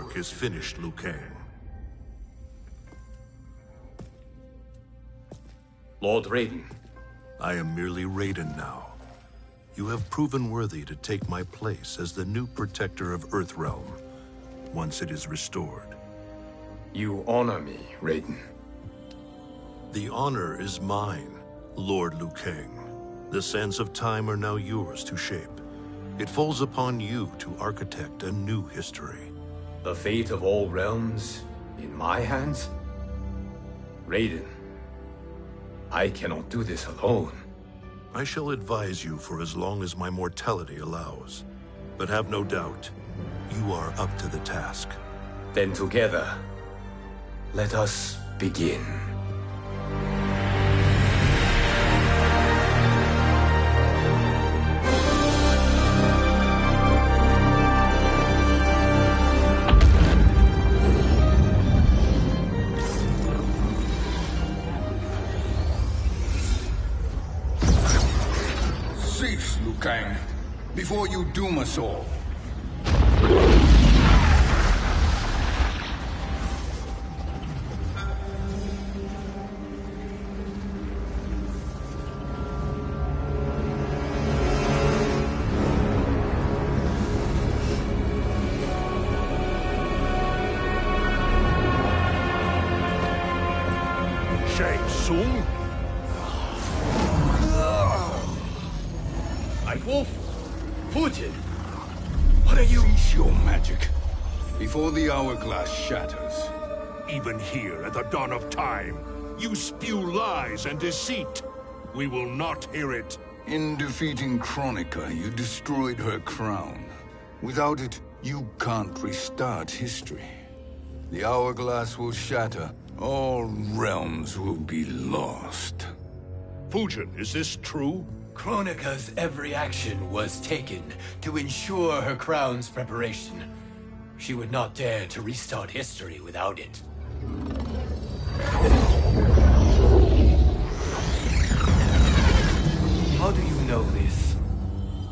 work is finished, Liu Kang. Lord Raiden. I am merely Raiden now. You have proven worthy to take my place as the new protector of Earthrealm, once it is restored. You honor me, Raiden. The honor is mine, Lord Liu Kang. The sands of time are now yours to shape. It falls upon you to architect a new history. The fate of all realms in my hands? Raiden, I cannot do this alone. I shall advise you for as long as my mortality allows. But have no doubt, you are up to the task. Then together, let us begin. Cease, Liu Kang, before you doom us all. Shang Tsung? Wolf, Fujin, what are you? Cease your magic, before the hourglass shatters. Even here at the dawn of time, you spew lies and deceit. We will not hear it. In defeating Kronika, you destroyed her crown. Without it, you can't restart history. The hourglass will shatter. All realms will be lost. Fujin, is this true? Kronika's every action was taken to ensure her crown's preparation. She would not dare to restart history without it. How do you know this?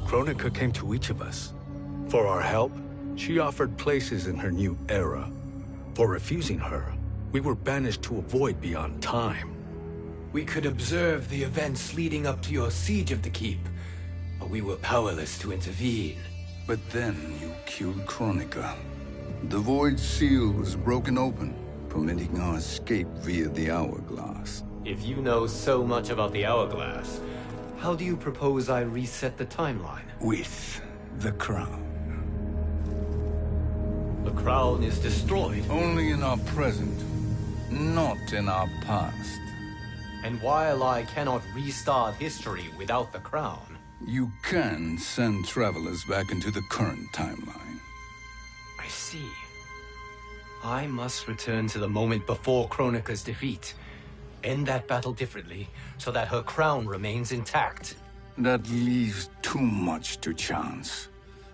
Kronika came to each of us. For our help, she offered places in her new era. For refusing her, we were banished to a void beyond time. We could observe the events leading up to your siege of the keep, but we were powerless to intervene. But then you killed Kronika. The void seal was broken open, permitting our escape via the hourglass. If you know so much about the hourglass, how do you propose I reset the timeline? With the crown. The crown is destroyed. Only in our present, not in our past. And while I cannot restart history without the crown... You can send travelers back into the current timeline. I see. I must return to the moment before Kronika's defeat. End that battle differently, so that her crown remains intact. That leaves too much to chance.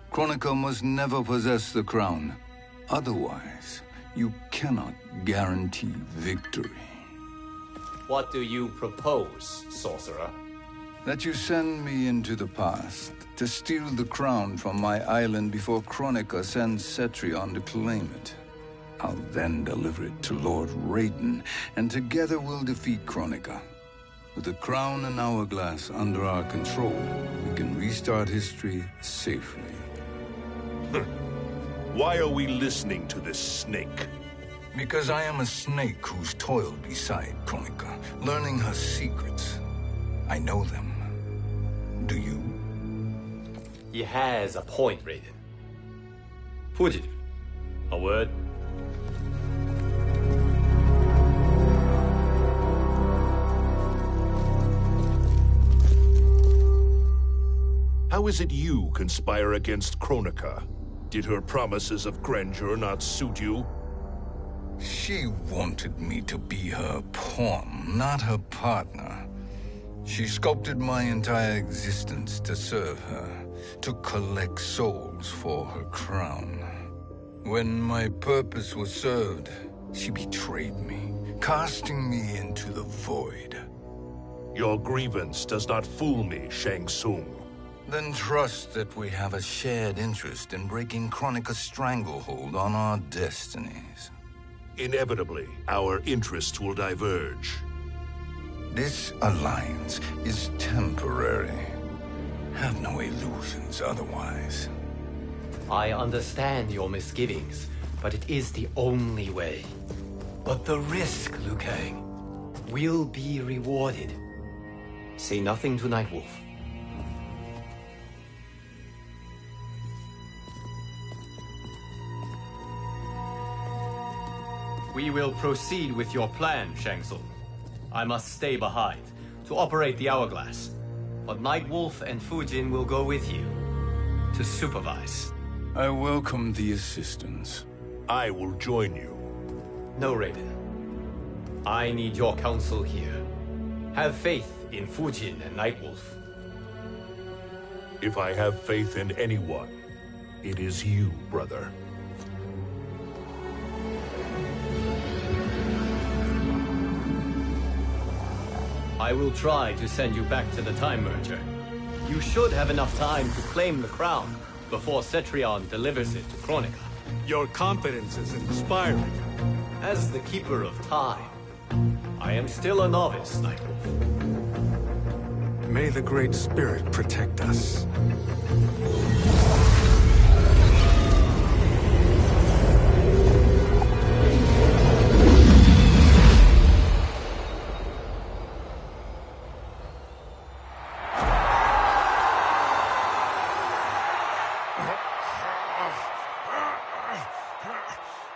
Kronika must never possess the crown. Otherwise, you cannot guarantee victory. What do you propose, sorcerer? That you send me into the past to steal the crown from my island before Kronika sends Cetrion to claim it. I'll then deliver it to Lord Raiden, and together we'll defeat Kronika. With the crown and hourglass under our control, we can restart history safely. Why are we listening to this snake? Because I am a snake who's toiled beside Kronika, learning her secrets. I know them. Do you? He has a point, Raiden. Fujin, a word? How is it you conspire against Kronika? Did her promises of grandeur not suit you? She wanted me to be her pawn, not her partner. She sculpted my entire existence to serve her, to collect souls for her crown. When my purpose was served, she betrayed me, casting me into the void. Your grievance does not fool me, Shang Tsung. Then trust that we have a shared interest in breaking Kronika's stranglehold on our destinies. Inevitably, our interests will diverge. This alliance is temporary. Have no illusions otherwise. I understand your misgivings, but it is the only way. But the risk, Liu Kang, will be rewarded. Say nothing to Nightwolf. We will proceed with your plan, Shang Tsung. I must stay behind to operate the Hourglass. But Nightwolf and Fujin will go with you to supervise. I welcome the assistance. I will join you. No, Raiden. I need your counsel here. Have faith in Fujin and Nightwolf. If I have faith in anyone, it is you, brother. I will try to send you back to the Time Merger. You should have enough time to claim the crown before Cetrion delivers it to Kronika. Your confidence is inspiring. As the Keeper of Time, I am still a novice, Nightwolf. May the Great Spirit protect us.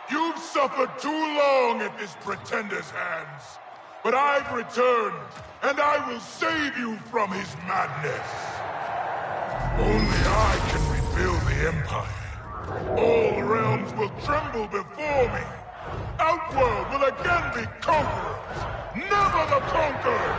You've suffered too long at this pretender's hands. But I've returned, and I will save you from his madness. Only I can rebuild the Empire. All realms will tremble before me. Outworld will again be conquerors, never the conquered!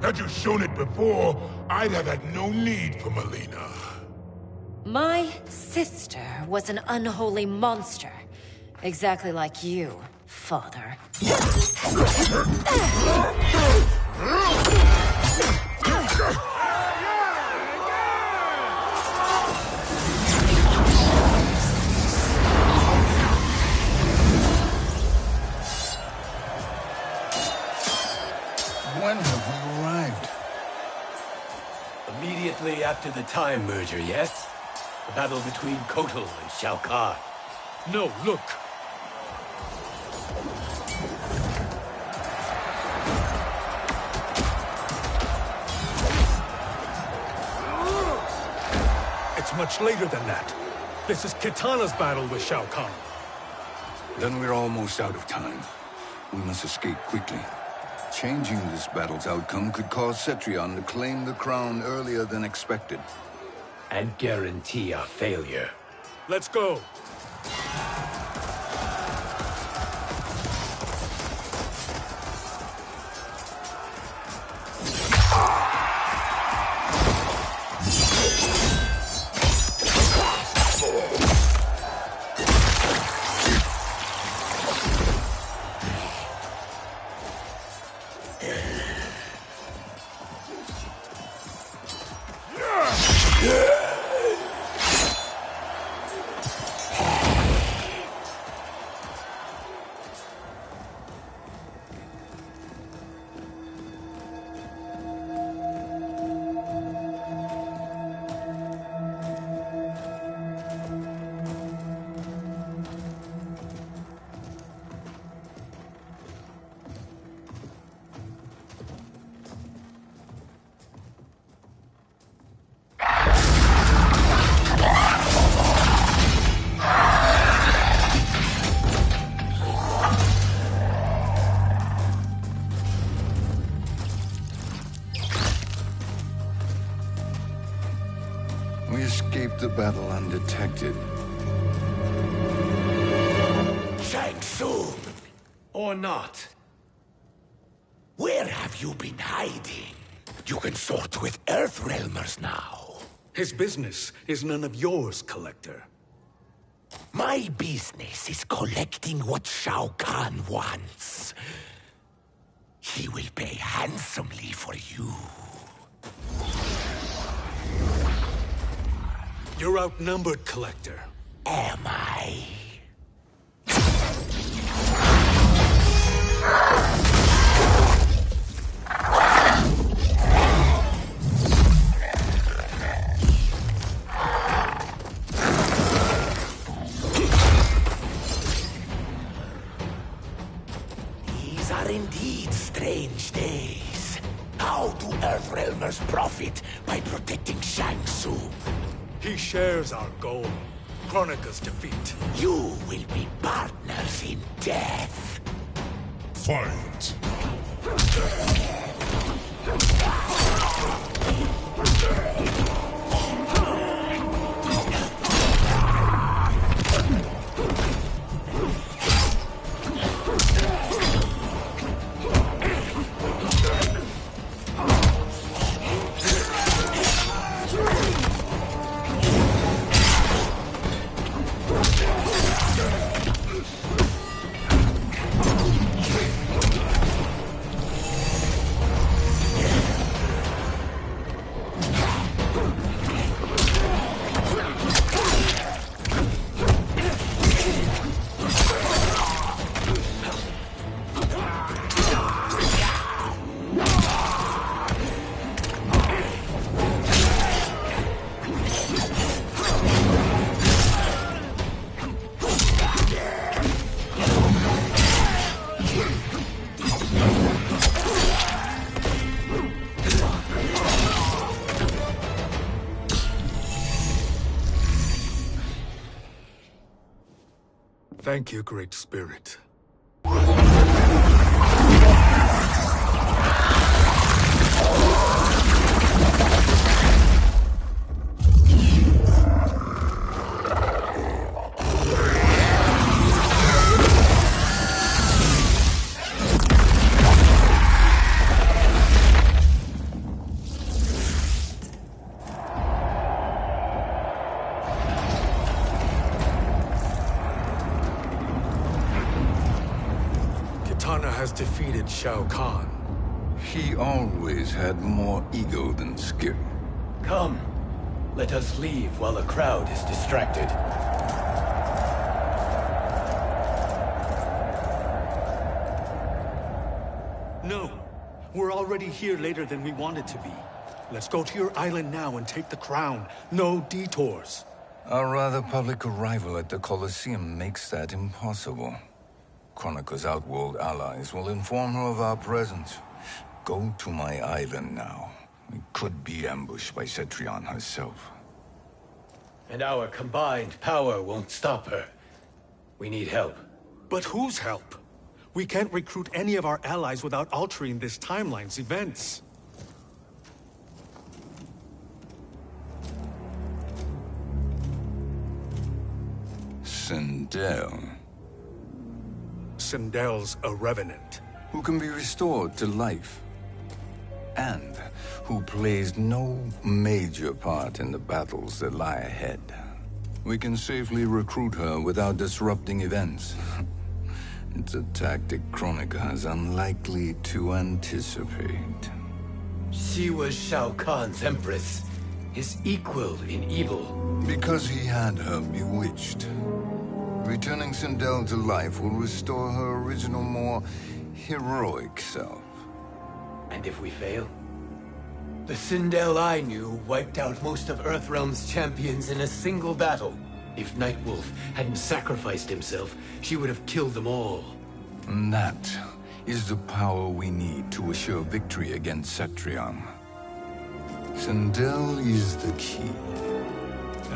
Had you shown it before, I'd have had no need for Melina. My sister was an unholy monster. Exactly like you, father. When have we arrived? Immediately after the Time Merger, yes? The battle between Kotal and Shao Kahn. No, look. It's much later than that. This is Kitana's battle with Shao Kahn. Then we're almost out of time. We must escape quickly. Changing this battle's outcome could cause Cetrion to claim the crown earlier than expected. And guarantee our failure. Let's go. the battle undetected. Shang Tsung! Or not. Where have you been hiding? You can sort with Earthrealmers now. His business is none of yours, Collector. My business is collecting what Shao Kahn wants. He will pay handsomely for you. You're outnumbered, Collector. Am I? These are indeed strange days. How do Earthrealmers profit by protecting Shang Tsung? He shares our goal. Kronika's defeat. You will be partners in death. Fight! Thank you, Great Spirit. Kitana has defeated Shao Kahn. He always had more ego than skill. Come, let us leave while the crowd is distracted. No, we're already here later than we wanted to be. Let's go to your island now and take the crown. No detours. Our rather public arrival at the Colosseum makes that impossible. Kronika's outworld allies will inform her of our presence. Go to my island now. We could be ambushed by Cetrion herself. And our combined power won't stop her. We need help. But whose help? We can't recruit any of our allies without altering this timeline's events. Sindel, Sindel's a revenant. who can be restored to life, and who plays no major part in the battles that lie ahead. We can safely recruit her without disrupting events. It's a tactic Kronika is unlikely to anticipate. She was Shao Kahn's empress, his equal in evil. Because he had her bewitched. Returning Sindel to life will restore her original, more heroic self. And if we fail? The Sindel I knew wiped out most of Earthrealm's champions in a single battle. If Nightwolf hadn't sacrificed himself, she would have killed them all. And that is the power we need to assure victory against Cetrion. Sindel is the key.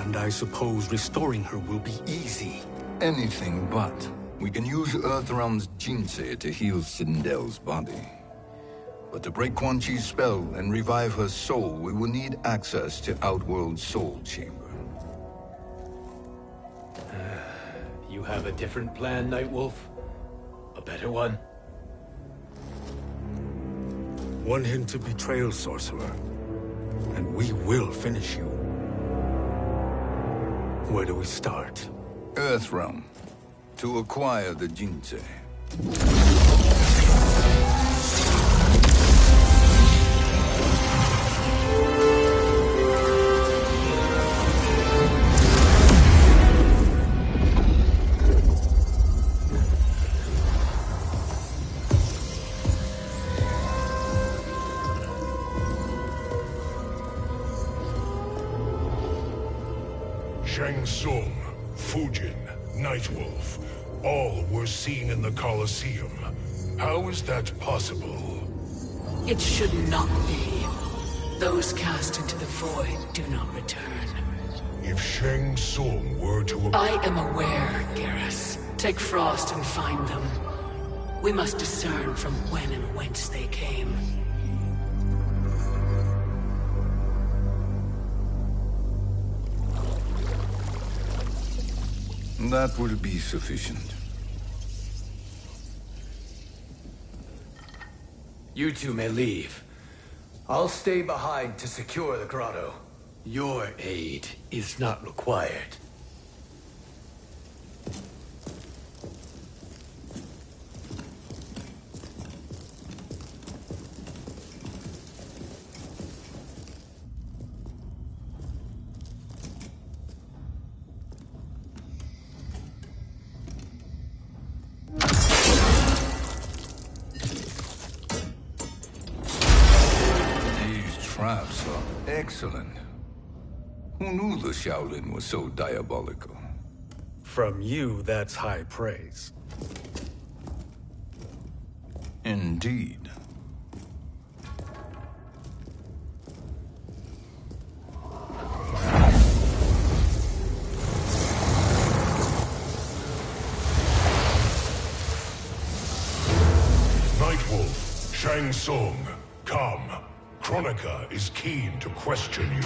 And I suppose restoring her will be easy. Anything but. We can use Earthrealm's Jinsei to heal Sindel's body. But to break Quan Chi's spell and revive her soul, we will need access to Outworld's Soul Chamber. have a different plan, Nightwolf? A better one? Want him to betray Sorcerer, and we will finish you. Where do we start? Earthrealm. To acquire the Jinsei. Shang Tsung, Fujin, Nightwolf, all were seen in the Colosseum. How is that possible? It should not be. Those cast into the void do not return. If Shang Tsung were to... I am aware, Garrus. Take Frost and find them. We must discern from when and whence they came. That will be sufficient. You two may leave. I'll stay behind to secure the grotto. Your aid is not required. Traps are excellent. Who knew the Shaolin was so diabolical? From you, that's high praise. Indeed. Nightwolf, Shang Tsung, come. Kronika is keen to question you.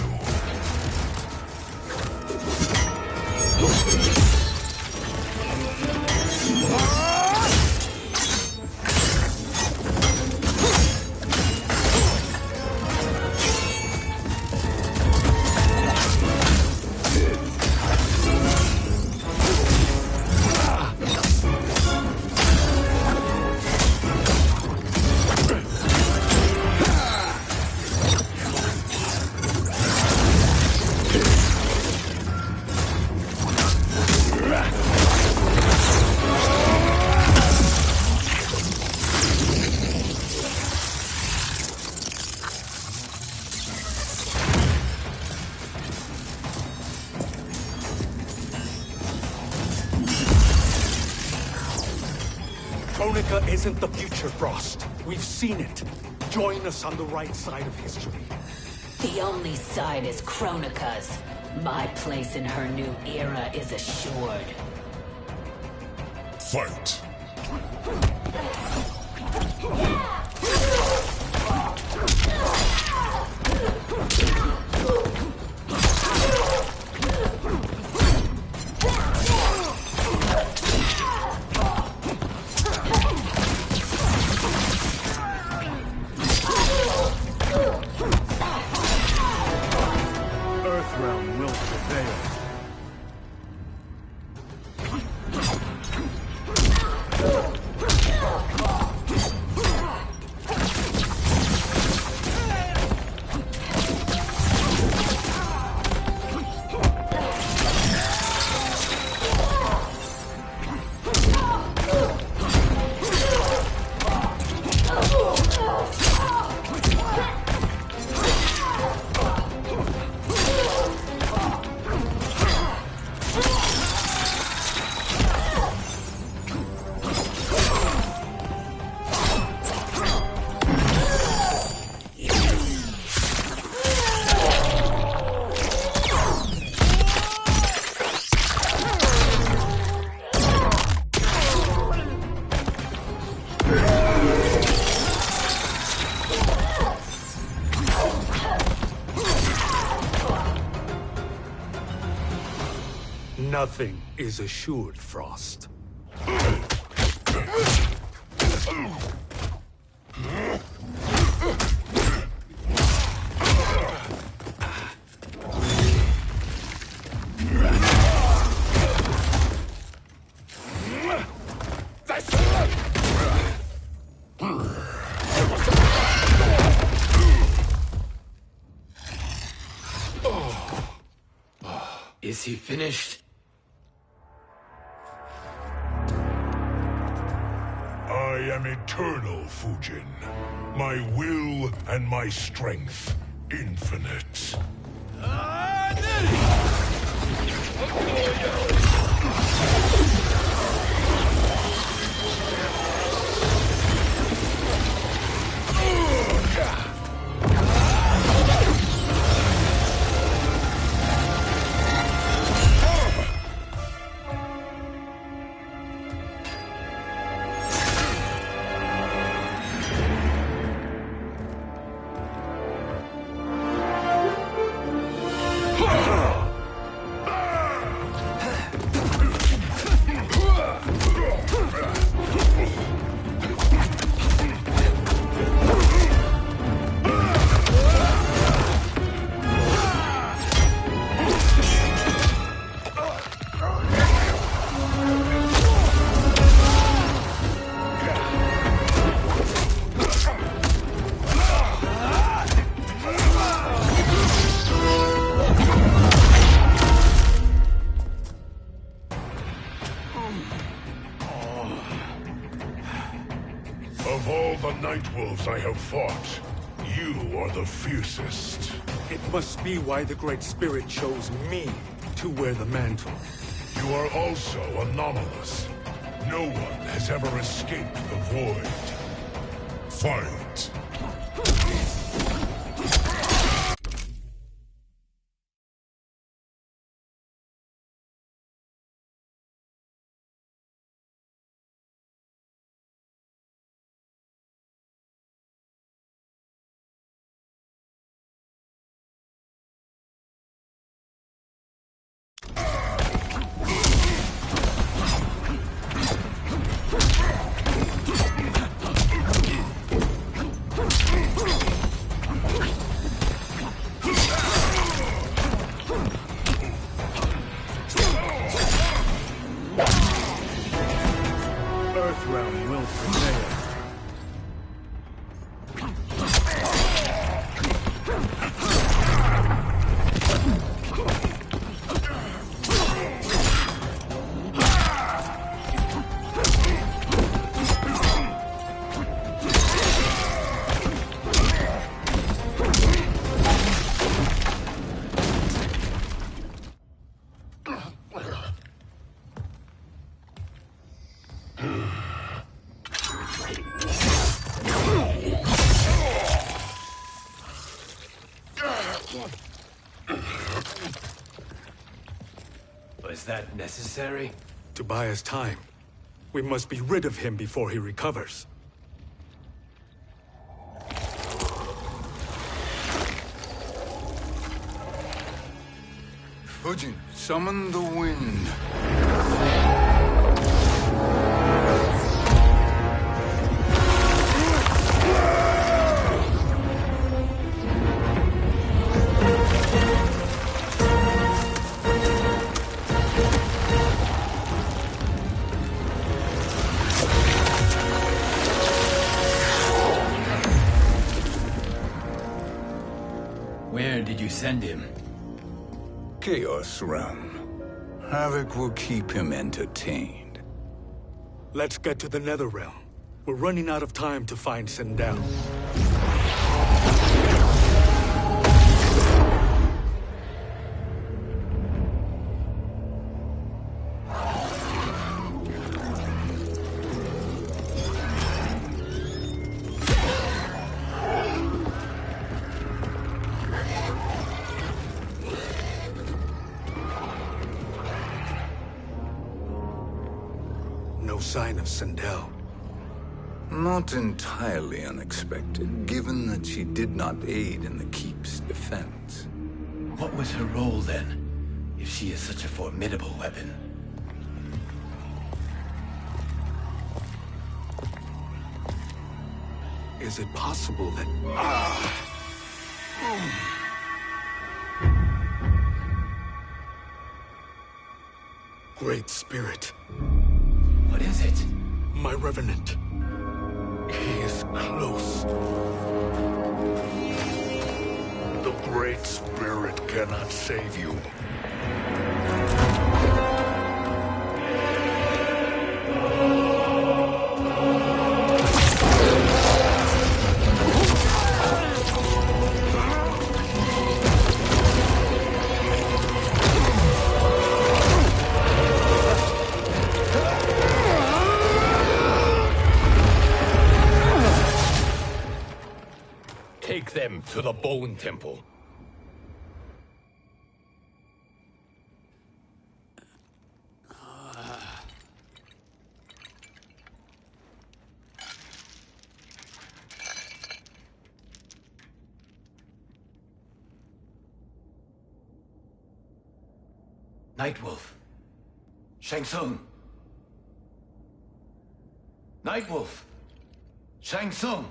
Kronika isn't the future, Frost. We've seen it. Join us on the right side of history. The only side is Kronika's. My place in her new era is assured. Fight! Earthrealm will prevail. Nothing is assured, Frost. Is he finished? I am eternal, Fujin. My will and my strength infinite. Of all the Nightwolves I have fought, you are the fiercest. It must be why the Great Spirit chose me to wear the mantle. You are also anomalous. No one has ever escaped the void. Fight! Earthrealm will prevail. Was that necessary? To buy us time. We must be rid of him before he recovers. Fujin, summon the wind. Where did you send him? Chaos Realm. Havoc will keep him entertained. Let's get to the Netherrealm. We're running out of time to find Sindel. No sign of Sindel. Not entirely unexpected, given that she did not aid in the Keep's defense. What was her role then? if she is such a formidable weapon. Is it possible that... Great Spirit. What is it? My Revenant. He is close. The Great Spirit cannot save you. Take them to the Bone Temple. Nightwolf. Shang Tsung. Nightwolf. Shang Tsung.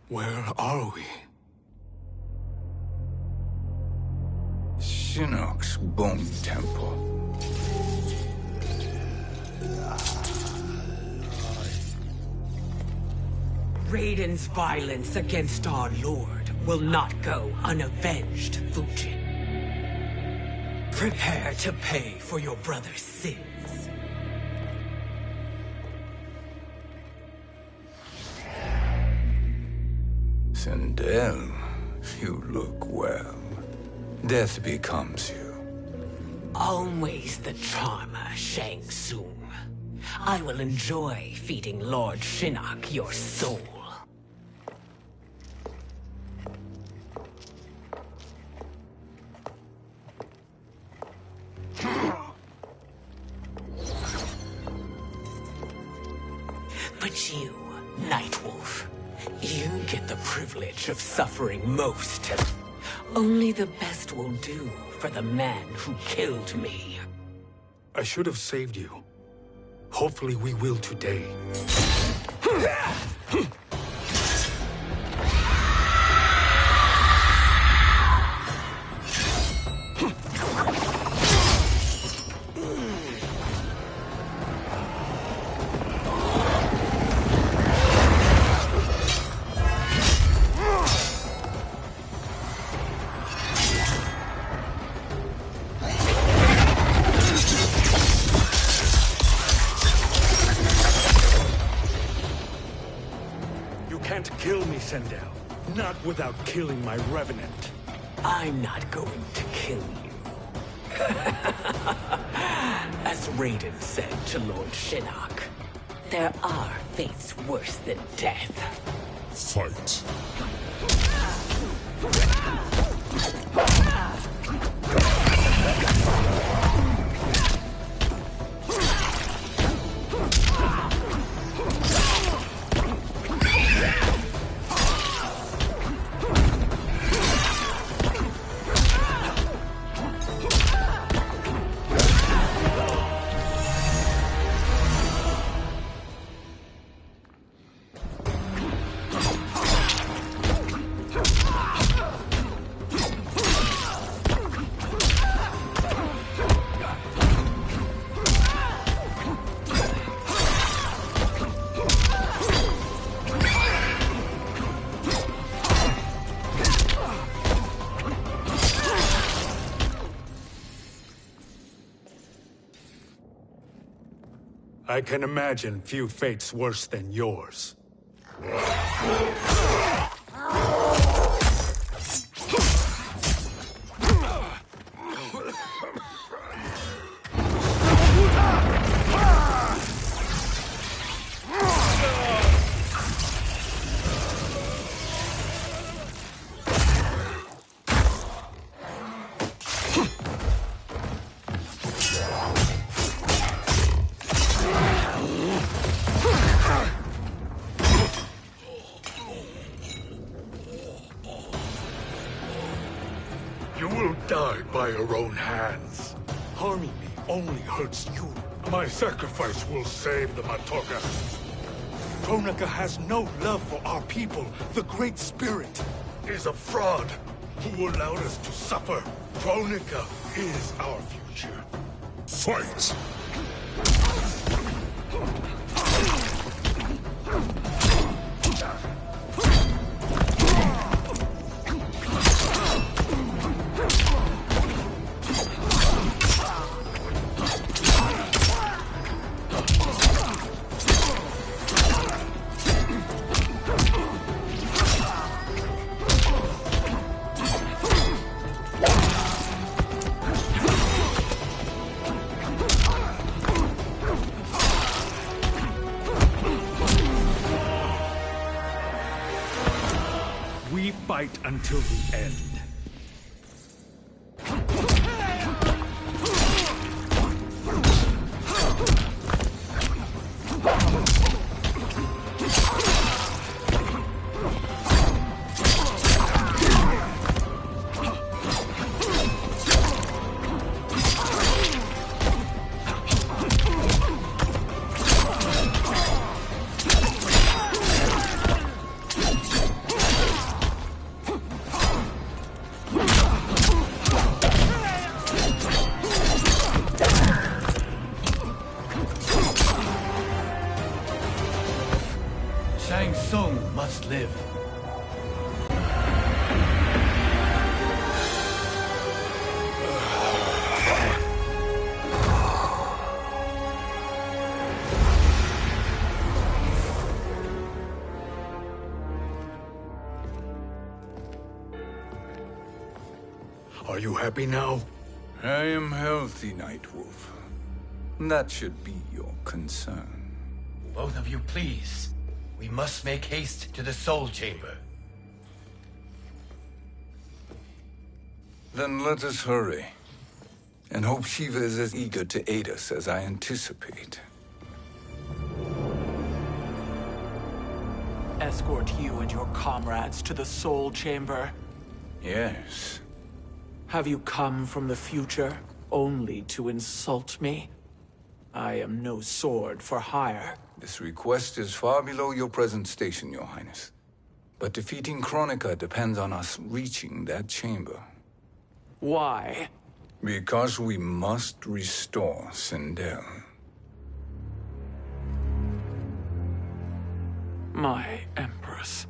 Where are we? Shinnok's Bone Temple. Raiden's violence against our Lord will not go unavenged, Fujin. Prepare to pay for your brother's sins. Sindel, you look well. Death becomes you. Always the charmer, Shang Tsung. I will enjoy feeding Lord Shinnok your soul. But you, Nightwolf, you get the privilege of suffering most. Only the best will do for the man who killed me. I should have saved you. Hopefully we will today. Kill me, Sindel. Not without killing my Revenant. I'm not going to kill you. As Raiden said to Lord Shinnok, there are fates worse than death. Fight. I can imagine few fates worse than yours. your own hands. Harming me only hurts you. My sacrifice will save the Matoga. Kronika has no love for our people. The Great Spirit Is a fraud who allowed us to suffer. Kronika is our future. Fight! we fight until the end. Shang Tsung must live. Are you happy now? I am healthy, Nightwolf. That should be your concern. Both of you, please. We must make haste to the Soul Chamber. Then let us hurry. And hope Shiva is as eager to aid us as I anticipate. Escort you and your comrades to the Soul Chamber. Yes. Have you come from the future only to insult me? I am no sword for hire. This request is far below your present station, Your Highness. But defeating Kronika depends on us reaching that chamber. Why? Because we must restore Sindel. My Empress.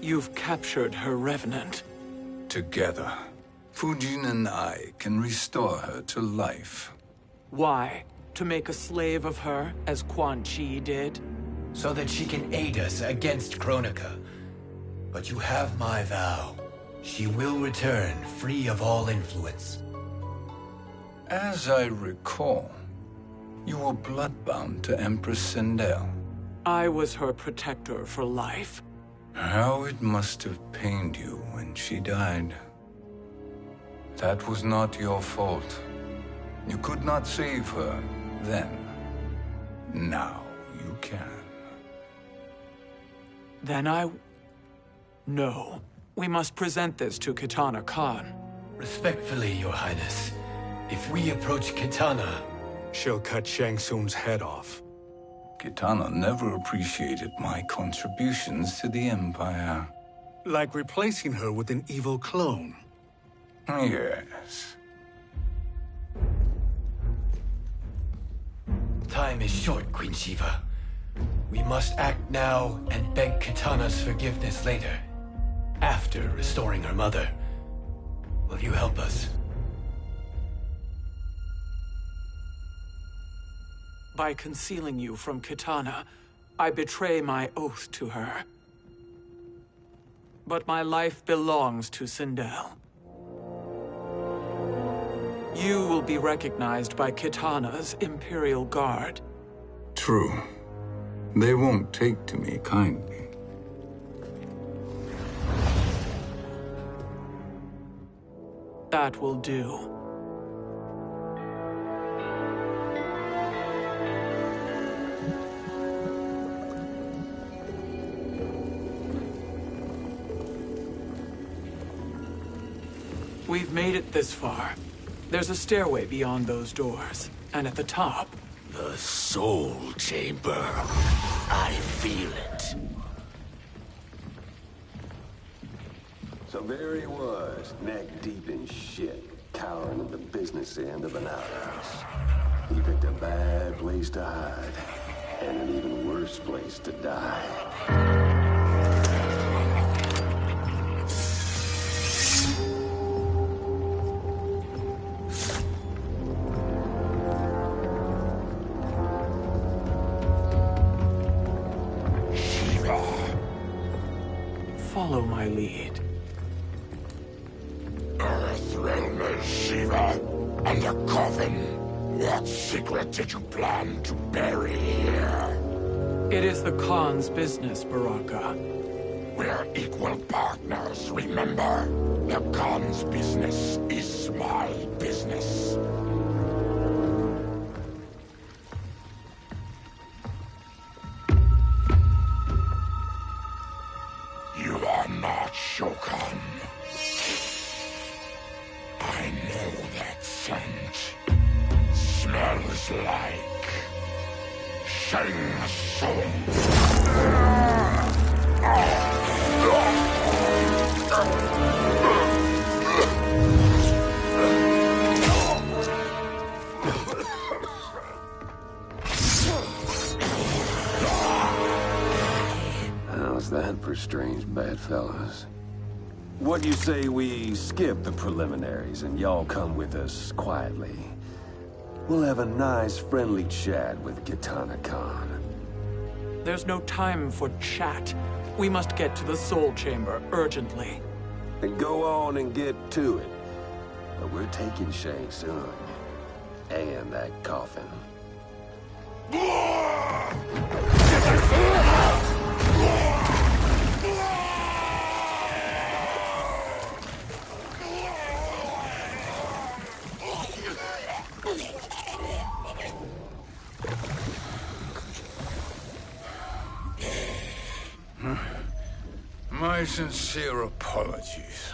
You've captured her revenant. Together, Fujin and I can restore her to life. Why? To make a slave of her, as Quan Chi did? So that she can aid us against Kronika. But you have my vow. She will return free of all influence. As I recall, you were bloodbound to Empress Sindel. I was her protector for life. How it must have pained you when she died. That was not your fault. You could not save her then. Now you can. Then No. We must present this to Kitana Khan. Respectfully, Your Highness, if we approach Kitana... She'll cut Shang Tsung's head off. Kitana never appreciated my contributions to the Empire. Like replacing her with an evil clone. Yes. Time is short, Queen Shiva. We must act now and beg Kitana's forgiveness later. After restoring her mother. Will you help us? By concealing you from Kitana, I betray my oath to her. But my life belongs to Sindel. You will be recognized by Kitana's Imperial Guard. True. They won't take to me kindly. That will do. We've made it this far. There's a stairway beyond those doors, and at the top... The Soul Chamber. I feel it. So there he was, neck deep in shit, cowering at the business end of an outhouse. He picked a bad place to hide, and an even worse place to die. Follow my lead. Earthrealmer Shiva, and a coffin. What secret did you plan to bury here? It is the Khan's business, Baraka. We're equal partners, remember? The Khan's business is my business. You are not Shokan. I know that scent. Smells like Shang Tsung. How's that for strange bedfellows? What do you say we skip the preliminaries and y'all come with us quietly? We'll have a nice, friendly chat with Kitana Khan. There's no time for chat. We must get to the Soul Chamber urgently. Then go on and get to it. But we're taking Shang Tsung. And that coffin. My sincere apologies.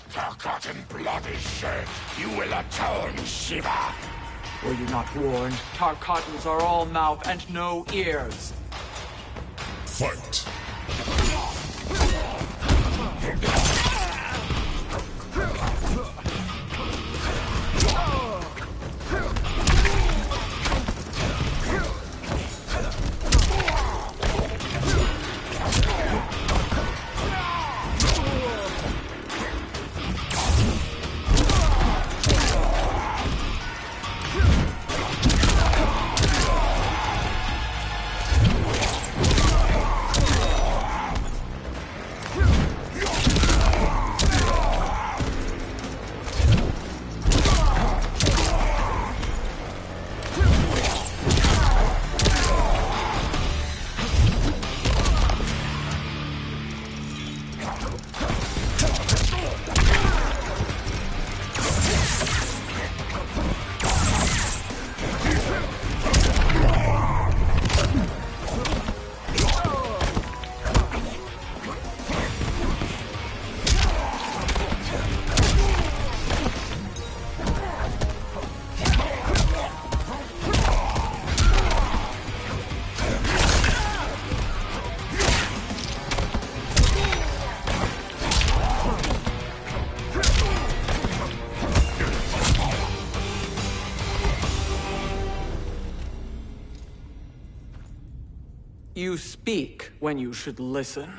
Forgotten blood is shed. You will atone, Shiva. Were you not warned? Tarkatans are all mouth and no ears. Fight. You speak when you should listen.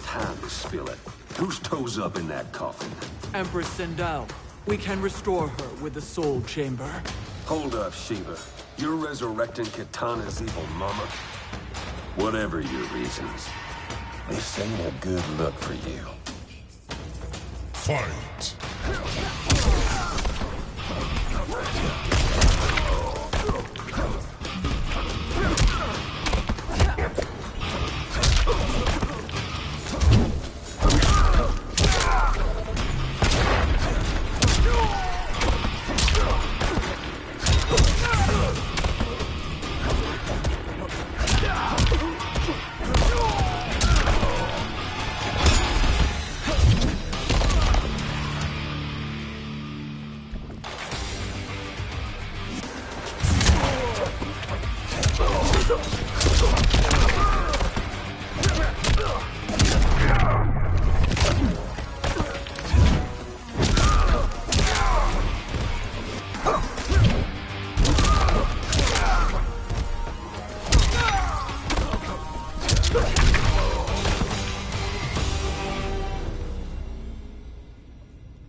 Time to spill it. Whose toes up in that coffin? Empress Sindel. We can restore her with the Soul Chamber. Hold up, Shiva. You're resurrecting Kitana's evil mama? Whatever your reasons, this ain't a good look for you. Fight!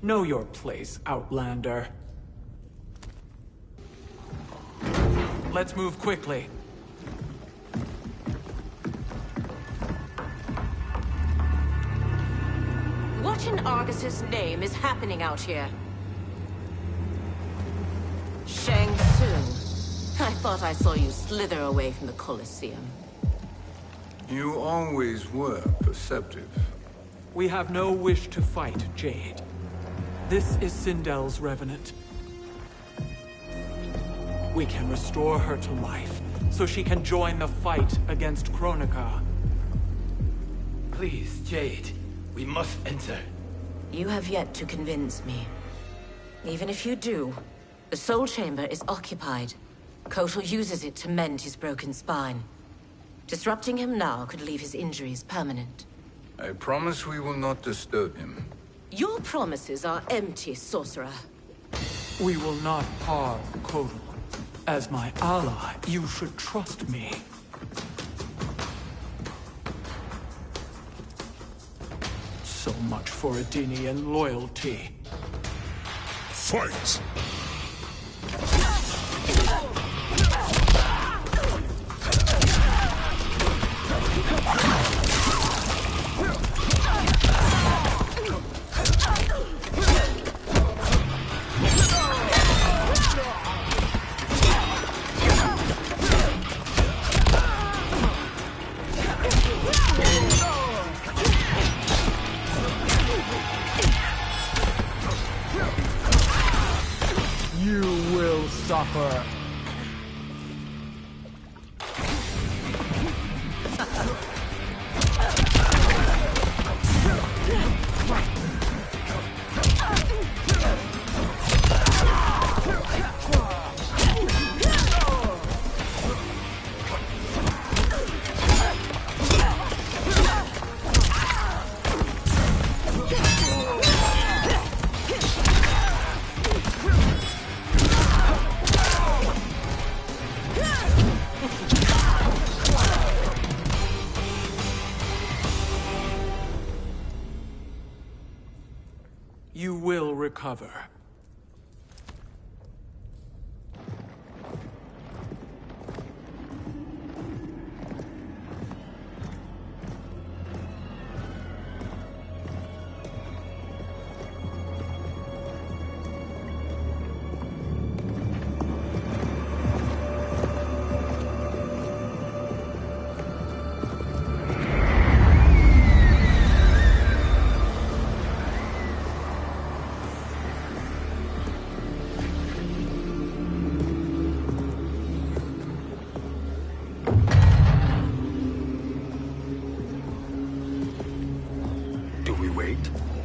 Know your place, Outlander. Let's move quickly. What in Argus's name is happening out here? Shang Tsung. I thought I saw you slither away from the Colosseum. You always were perceptive. We have no wish to fight, Jade. This is Sindel's Revenant. We can restore her to life, so she can join the fight against Kronika. Please, Jade. We must enter. You have yet to convince me. Even if you do, the Soul Chamber is occupied. Kotal uses it to mend his broken spine. Disrupting him now could leave his injuries permanent. I promise we will not disturb him. Your promises are empty, sorcerer. We will not harm Kotal. As my ally, you should trust me. So much for Adenian loyalty. Fight! You will suffer. You will recover.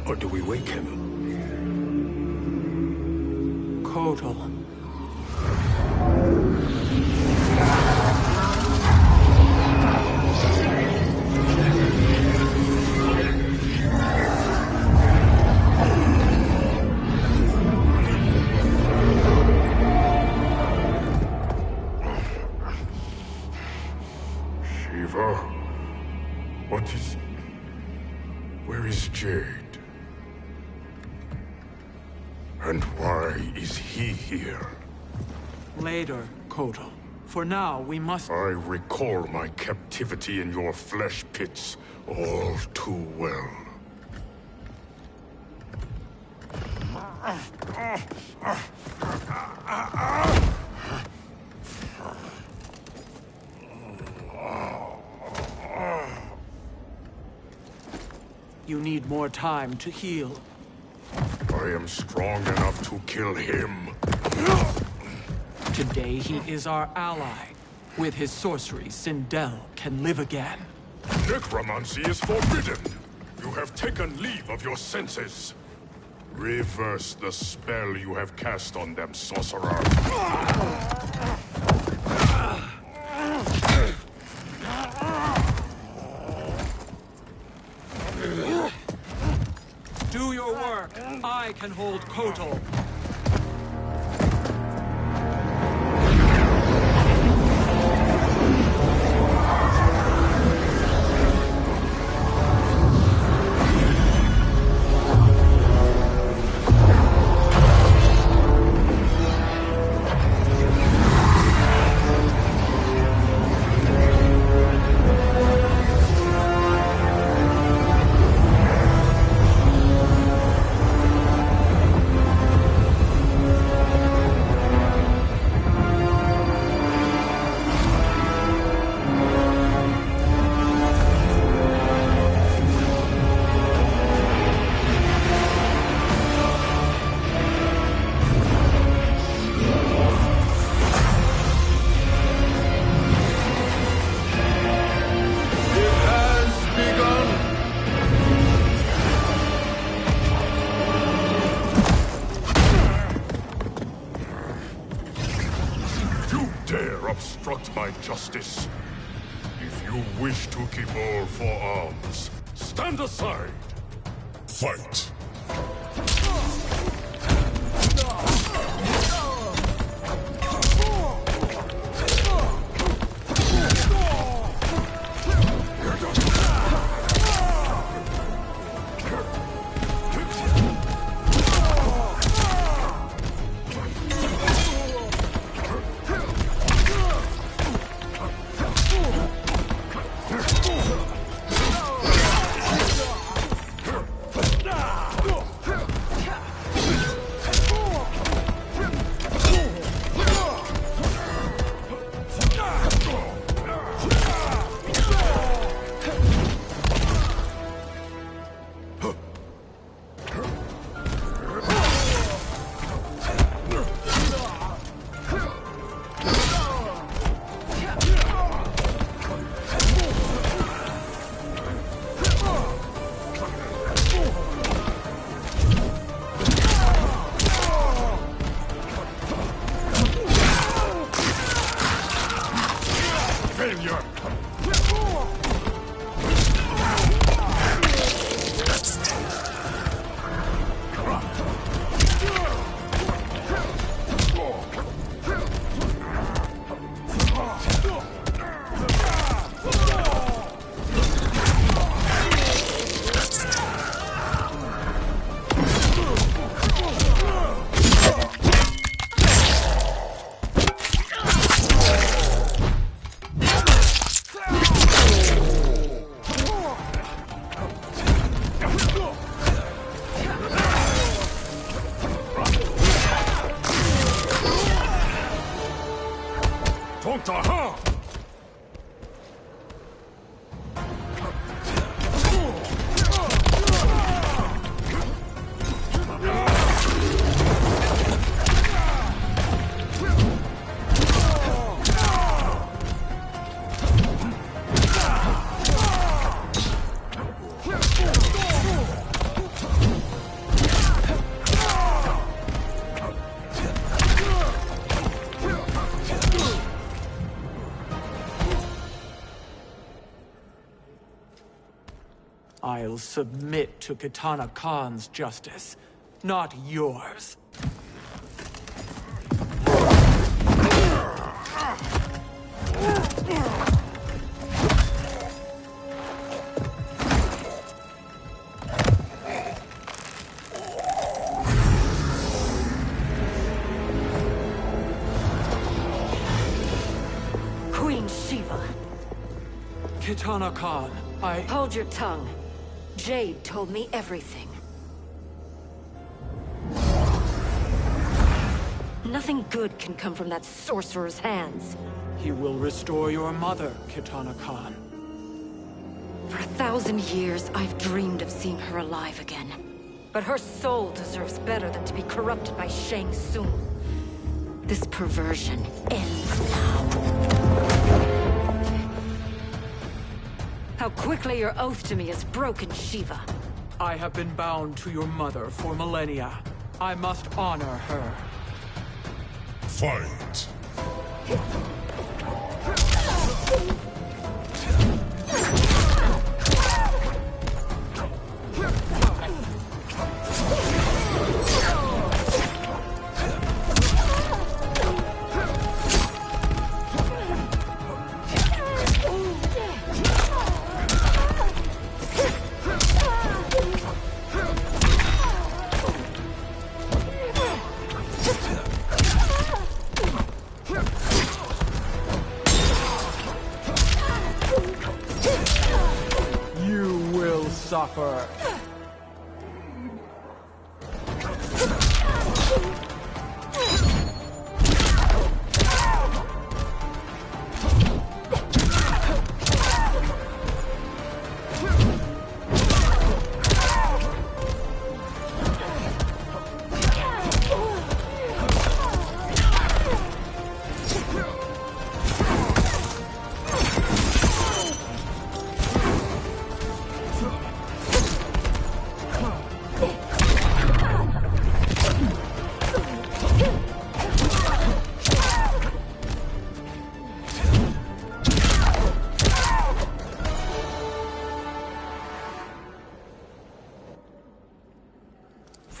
Or do we wake him? Kotal. Shiva? What is... Where is Jade? And why is he here? Later, Kotal. For now, we must... I recall my captivity in your flesh pits all too well. You need more time to heal. I am strong enough to kill him. Today he is our ally. With his sorcery, Sindel can live again. Necromancy is forbidden. You have taken leave of your senses. Reverse the spell you have cast on them, sorcerer. Do your work. I can hold Kotal. Obstruct my justice. If you wish to keep all for arms, stand aside. Fight. I'll submit to Katana Khan's justice, not yours. Kitana Khan, Hold your tongue. Jade told me everything. Nothing good can come from that sorcerer's hands. He will restore your mother, Kitana Khan. For 1,000 years, I've dreamed of seeing her alive again. But her soul deserves better than to be corrupted by Shang Tsung. This perversion ends now. How quickly your oath to me has broken, Shiva. I have been bound to your mother for millennia. I must honor her. Fight! Suffer.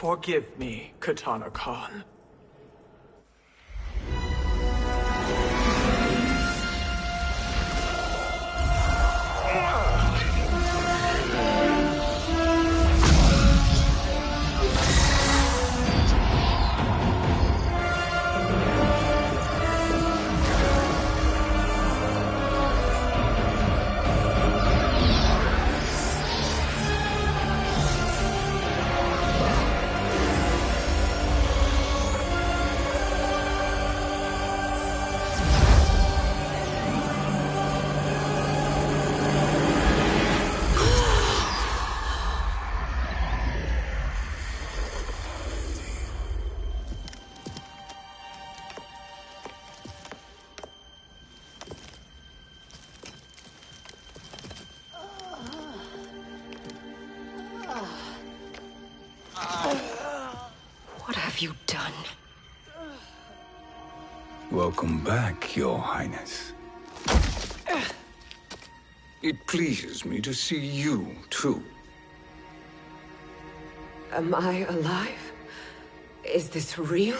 Forgive me, Kitana Khan. What have you done? Welcome back, Your Highness. It pleases me to see you, too. Am I alive? Is this real?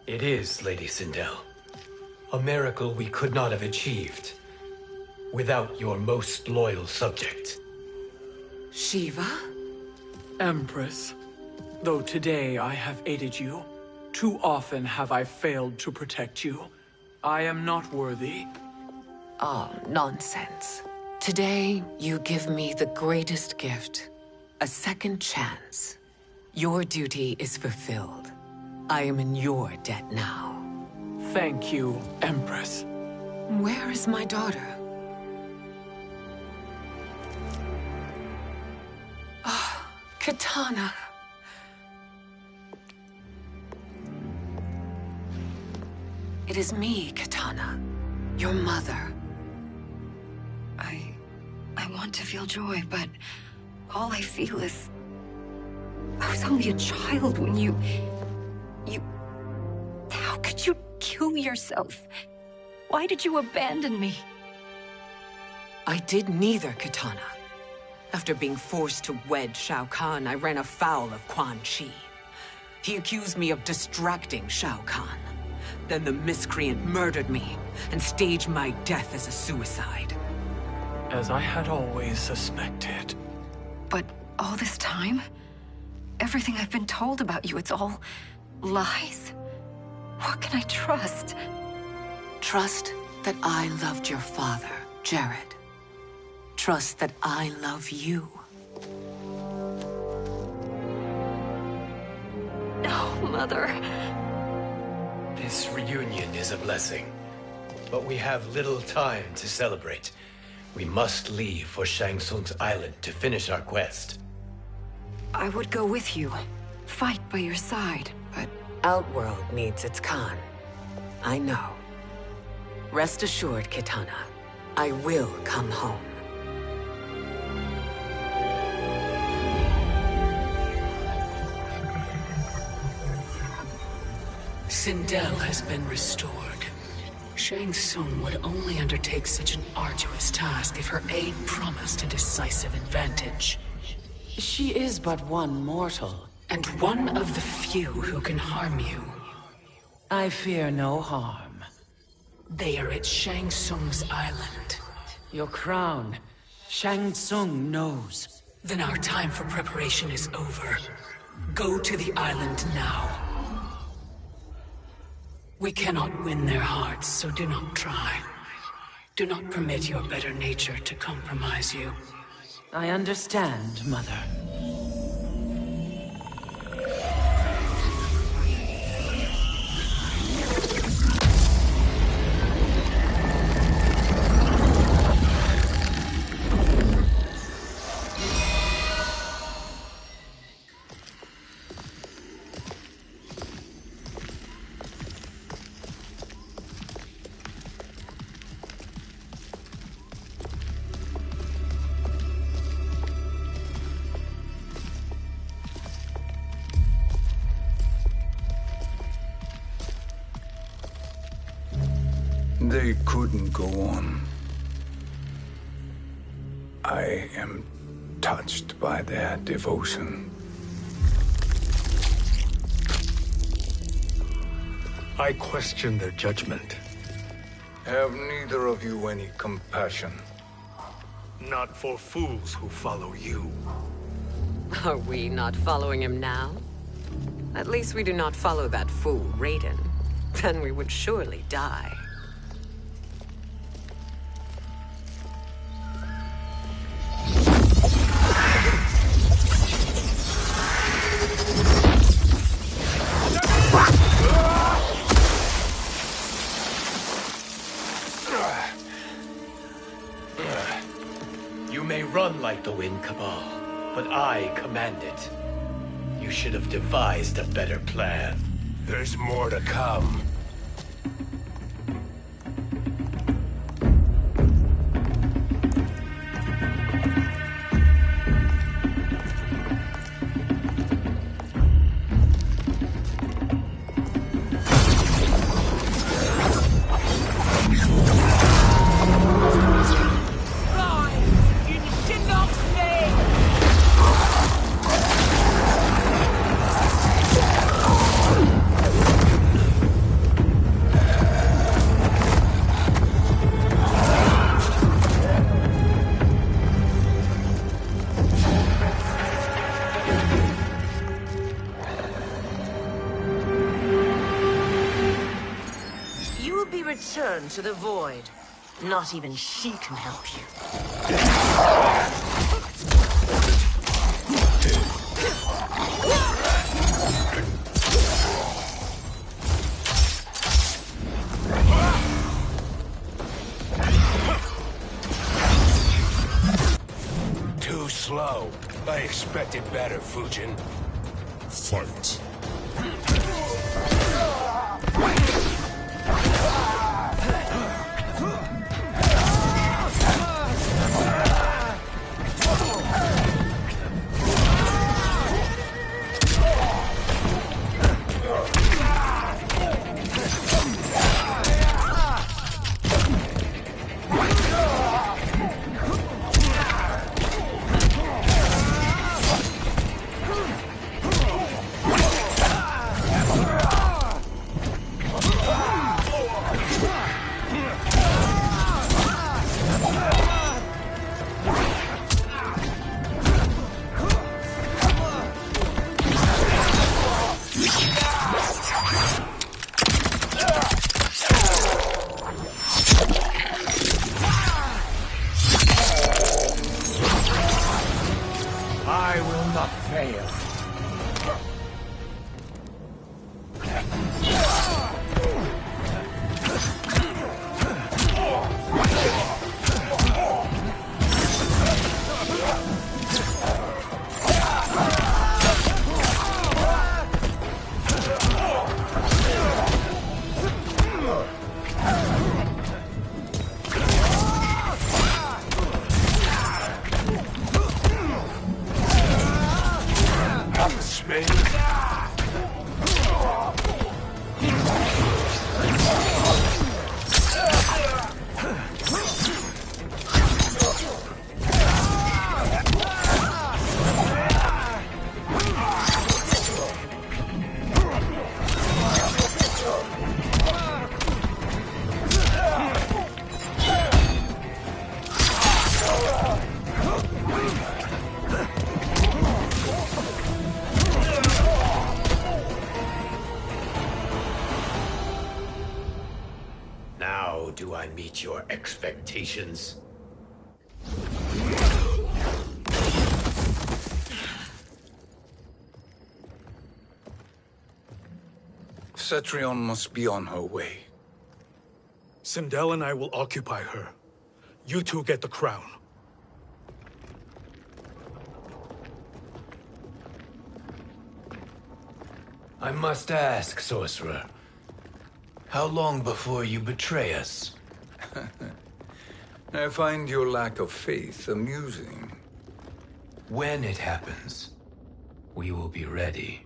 It is, Lady Sindel. A miracle we could not have achieved without your most loyal subject. Shiva? Empress, though today I have aided you, too often have I failed to protect you. I am not worthy. Oh, nonsense. Today, you give me the greatest gift. A second chance. Your duty is fulfilled. I am in your debt now. Thank you, Empress. Where is my daughter? Ah, Kitana. It is me, Kitana. Your mother. I want to feel joy, but all I feel is... I was only a child when you... How could you kill yourself? Why did you abandon me? I did neither, Kitana. After being forced to wed Shao Kahn, I ran afoul of Quan Chi. He accused me of distracting Shao Kahn. Then the miscreant murdered me and staged my death as a suicide. As I had always suspected. But all this time? Everything I've been told about you, it's all lies? What can I trust? Trust that I loved your father Jared, trust that I love you. Oh, Mother. This reunion is a blessing, but we have little time to celebrate. We must leave for Shang Tsung's island to finish our quest. I would go with you, fight by your side, but Outworld needs its Khan. I know. Rest assured, Kitana, I will come home. Sindel has been restored. Shang Tsung would only undertake such an arduous task if her aid promised a decisive advantage. She is but one mortal, and one of the few who can harm you. I fear no harm. They are at Shang Tsung's island. Your crown, Shang Tsung knows. Then our time for preparation is over. Go to the island now. We cannot win their hearts, so do not try. Do not permit your better nature to compromise you. I understand, Mother. They couldn't go on. I am touched by their devotion. I question their judgment. Have neither of you any compassion? Not for fools who follow you. Are we not following him now? At least we do not follow that fool, Raiden. Then we would surely die. You may run like the wind, Cabal, but I command it. You should have devised a better plan. There's more to come. Return to the void. Not even she can help you. Too slow. I expected better, Fujin. Fight. not fail. Do I meet your expectations? Cetrion must be on her way. Sindel and I will occupy her. You two get the crown. I must ask, sorcerer. How long before you betray us? I find your lack of faith amusing. When it happens, we will be ready.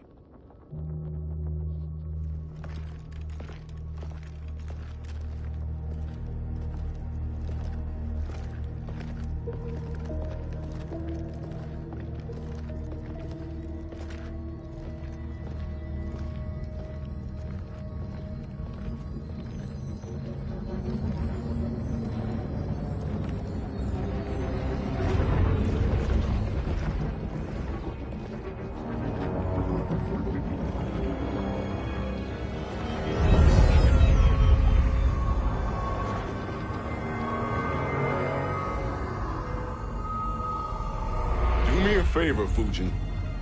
Favor, Fujin,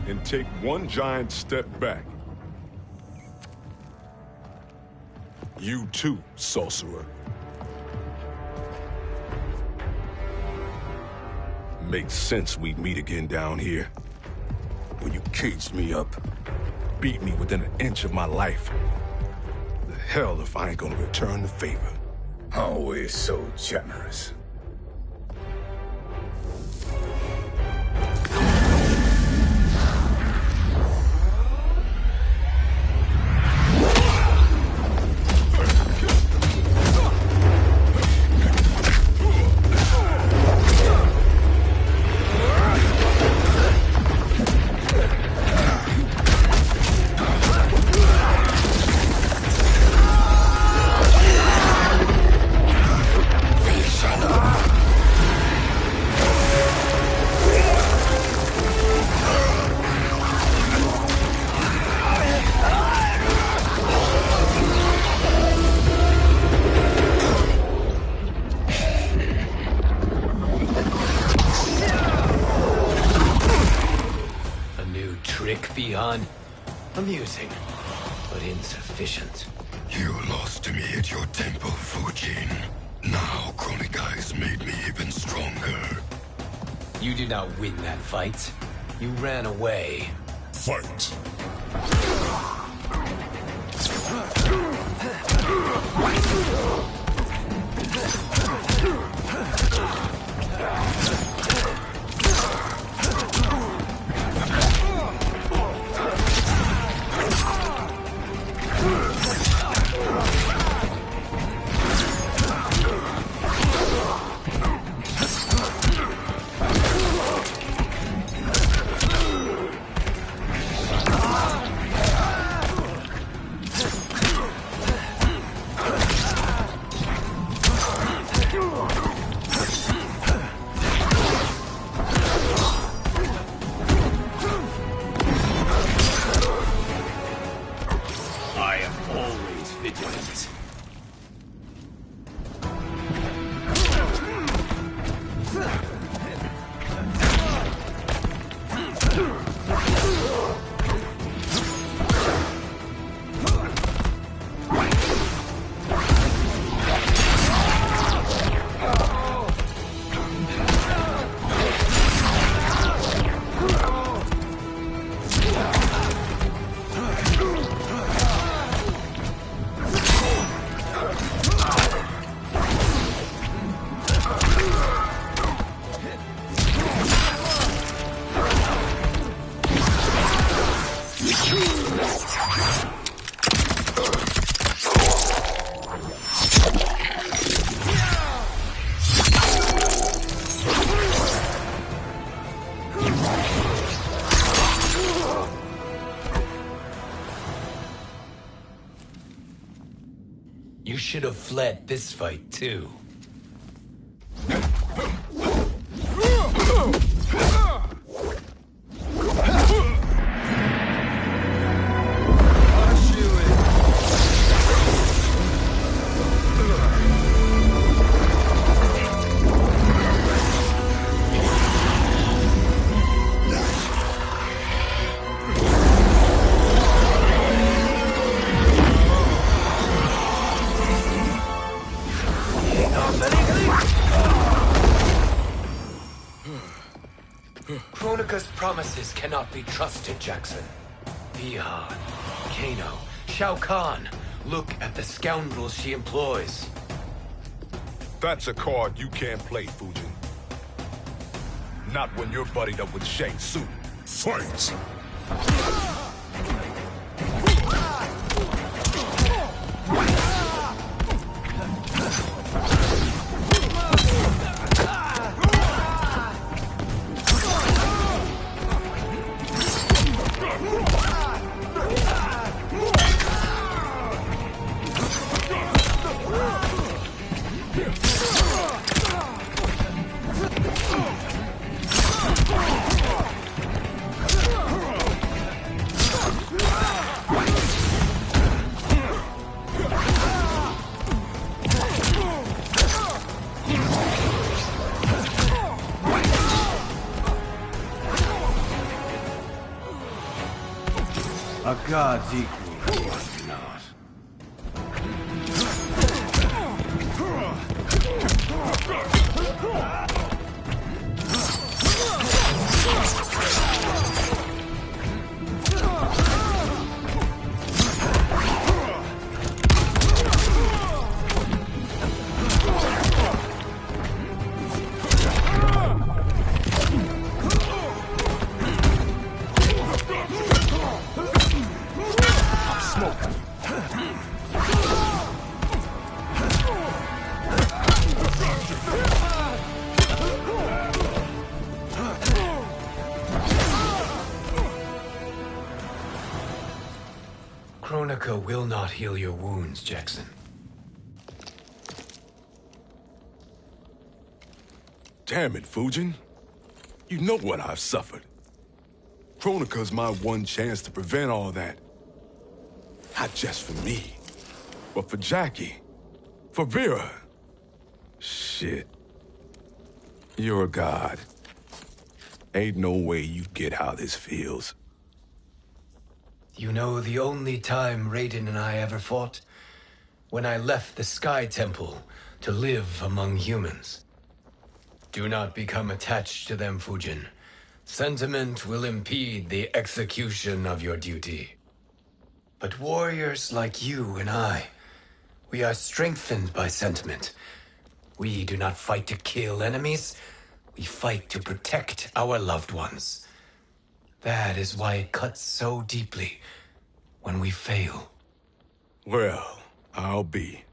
and take one giant step back. You too, sorcerer. Makes sense we'd meet again down here. When you caged me up, beat me within an inch of my life. The hell if I ain't gonna return the favor. Always so generous. Amusing, but insufficient. You lost to me at your temple, Fujin. Now Kronika has made me even stronger. You did not win that fight. You ran away. Fight! should have fled this fight, too. Kronika's promises cannot be trusted, Jackson. Bihan, Kano, Shao Kahn. Look at the scoundrels she employs. That's a card you can't play, Fujin. Not when you're buddied up with Shang Tsung. Fight! A god's equal was not. Kronika will not heal your wounds, Jackson. Damn it, Fujin. You know what I've suffered. Kronika's my one chance to prevent all that. Not just for me, but for Jackie, for Vera. Shit. You're a god. Ain't no way you get how this feels. You know the only time Raiden and I ever fought? When I left the Sky Temple to live among humans. Do not become attached to them, Fujin. Sentiment will impede the execution of your duty. But warriors like you and I, we are strengthened by sentiment. We do not fight to kill enemies. We fight to protect our loved ones. That is why it cuts so deeply when we fail. Well, I'll be.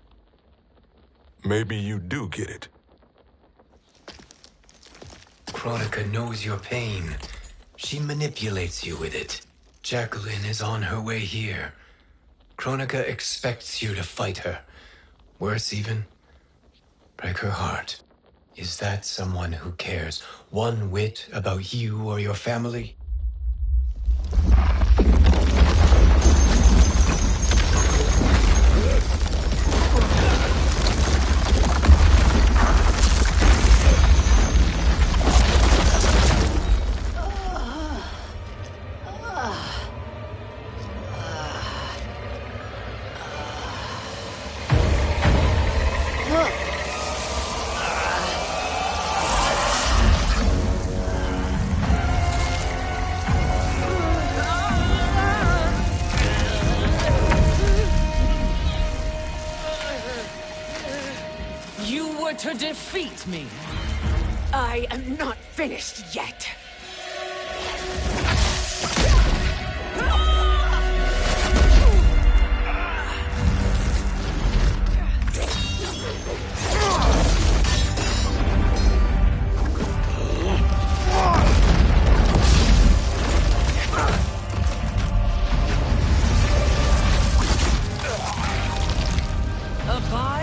Maybe you do get it. Kronika knows your pain. She manipulates you with it. Jacqueline is on her way here. Kronika expects you to fight her. Worse even, break her heart. Is that someone who cares one whit about you or your family? To defeat me. I am not finished yet. A body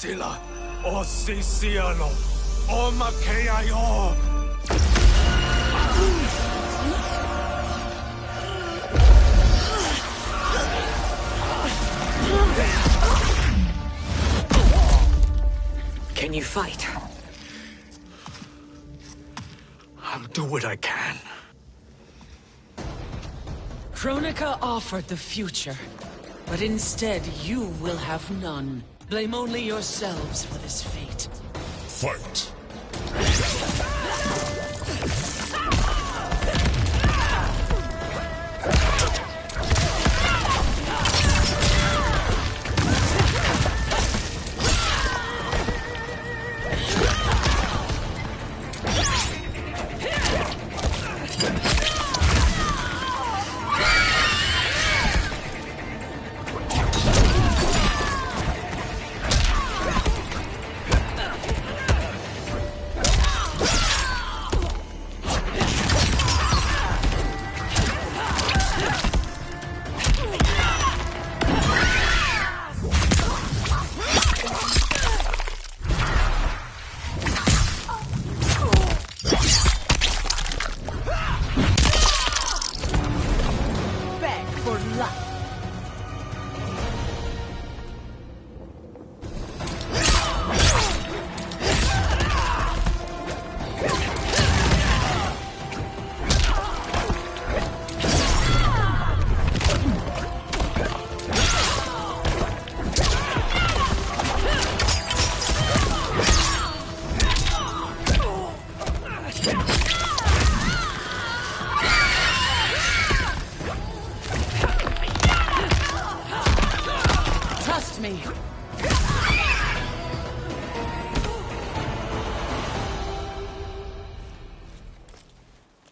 sila o sisiano o makeayo. Can you fight? I'll do what I can. Kronika offered the future, but instead you will have none. Blame only yourselves for this fate. Fight!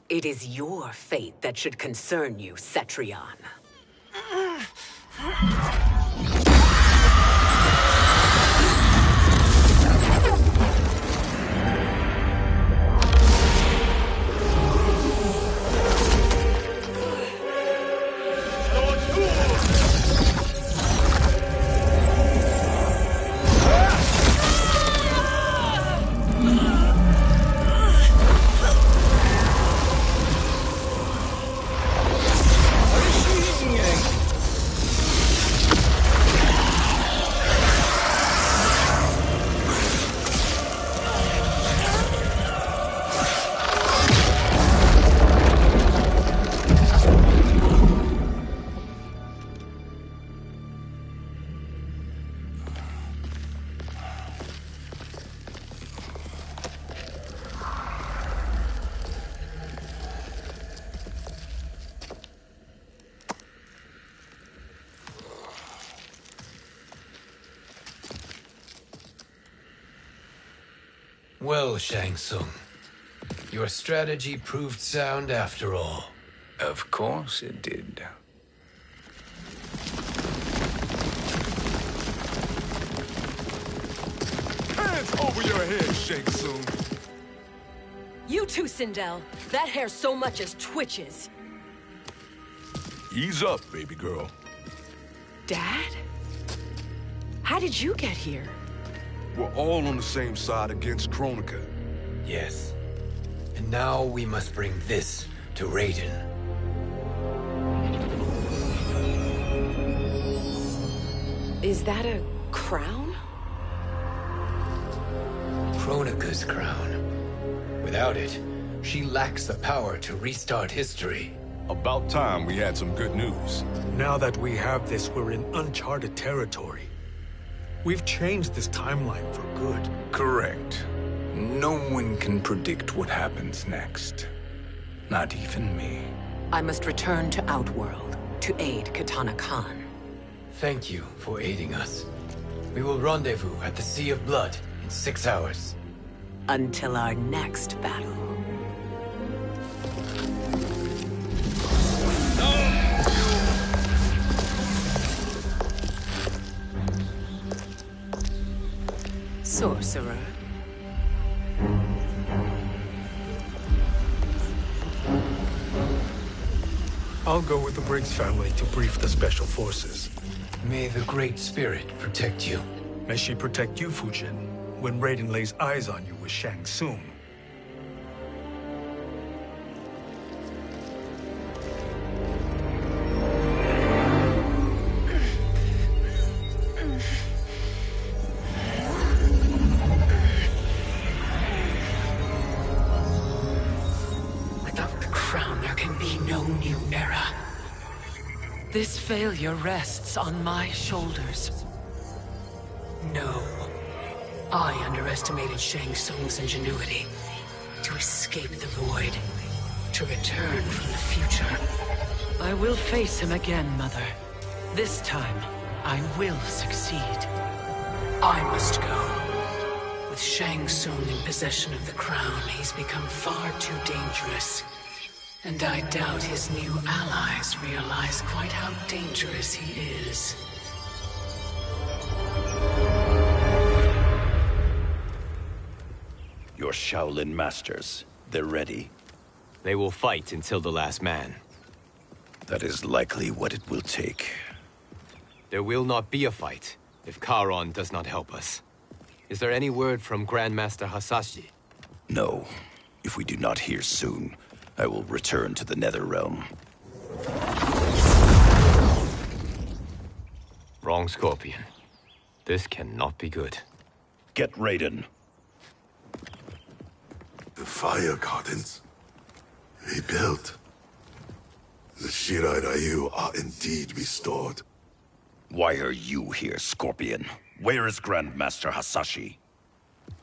It is your fate that should concern you, Cetrion. Well, Shang Tsung, your strategy proved sound after all. Of course it did. Hands over your head, Shang Tsung. You too, Sindel. That hair so much as twitches. Ease up, baby girl. Dad? How did you get here? We're all on the same side against Kronika. Yes. And now we must bring this to Raiden. Is that a crown? Kronika's crown. Without it, she lacks the power to restart history. About time we had some good news. Now that we have this, we're in uncharted territory. We've changed this timeline for good. Correct. No one can predict what happens next. Not even me. I must return to Outworld to aid Katana Khan. Thank you for aiding us. We will rendezvous at the Sea of Blood in 6 hours. Until our next battle. Sorcerer. I'll go with the Briggs family to brief the Special Forces. May the Great Spirit protect you. May she protect you, Fujin, when Raiden lays eyes on you with Shang Tsung. Without the crown, there can be no new era. This failure rests on my shoulders. No. I underestimated Shang Tsung's ingenuity. To escape the void. To return from the future. I will face him again, Mother. This time, I will succeed. I must go. With Shang Tsung in possession of the crown, he's become far too dangerous. And I doubt his new allies realize quite how dangerous he is. Your Shaolin masters, they're ready. They will fight until the last man. That is likely what it will take. There will not be a fight if Charon does not help us. Is there any word from Grandmaster Hasashi? No. If we do not hear soon, I will return to the Netherrealm. Wrong, Scorpion. This cannot be good. Get Raiden. The fire gardens. Rebuilt. The Shirai Ryu are indeed restored. Why are you here, Scorpion? Where is Grandmaster Hasashi?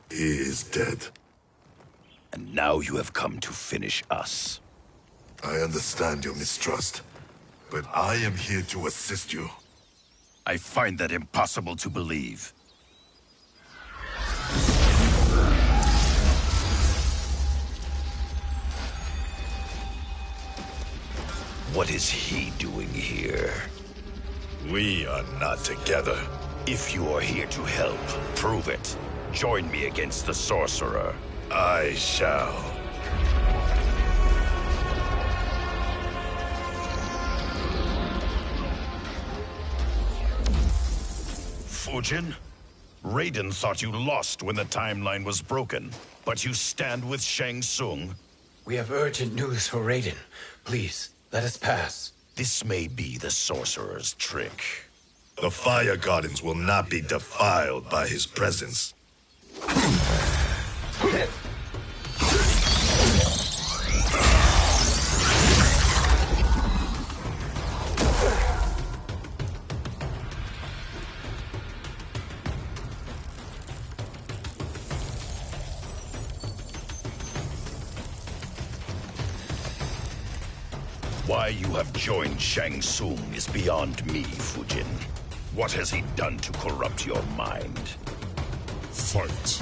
He is dead. And now you have come to finish us. I understand your mistrust, but I am here to assist you. I find that impossible to believe. What is he doing here? We are not together. If you are here to help, prove it. Join me against the sorcerer. I shall. Fujin? Raiden thought you lost when the timeline was broken, but you stand with Shang Tsung. We have urgent news for Raiden. Please, let us pass. This may be the sorcerer's trick. The fire gardens will not be defiled by his presence. Why you have joined Shang Tsung is beyond me, Fujin. What has he done to corrupt your mind? Fight.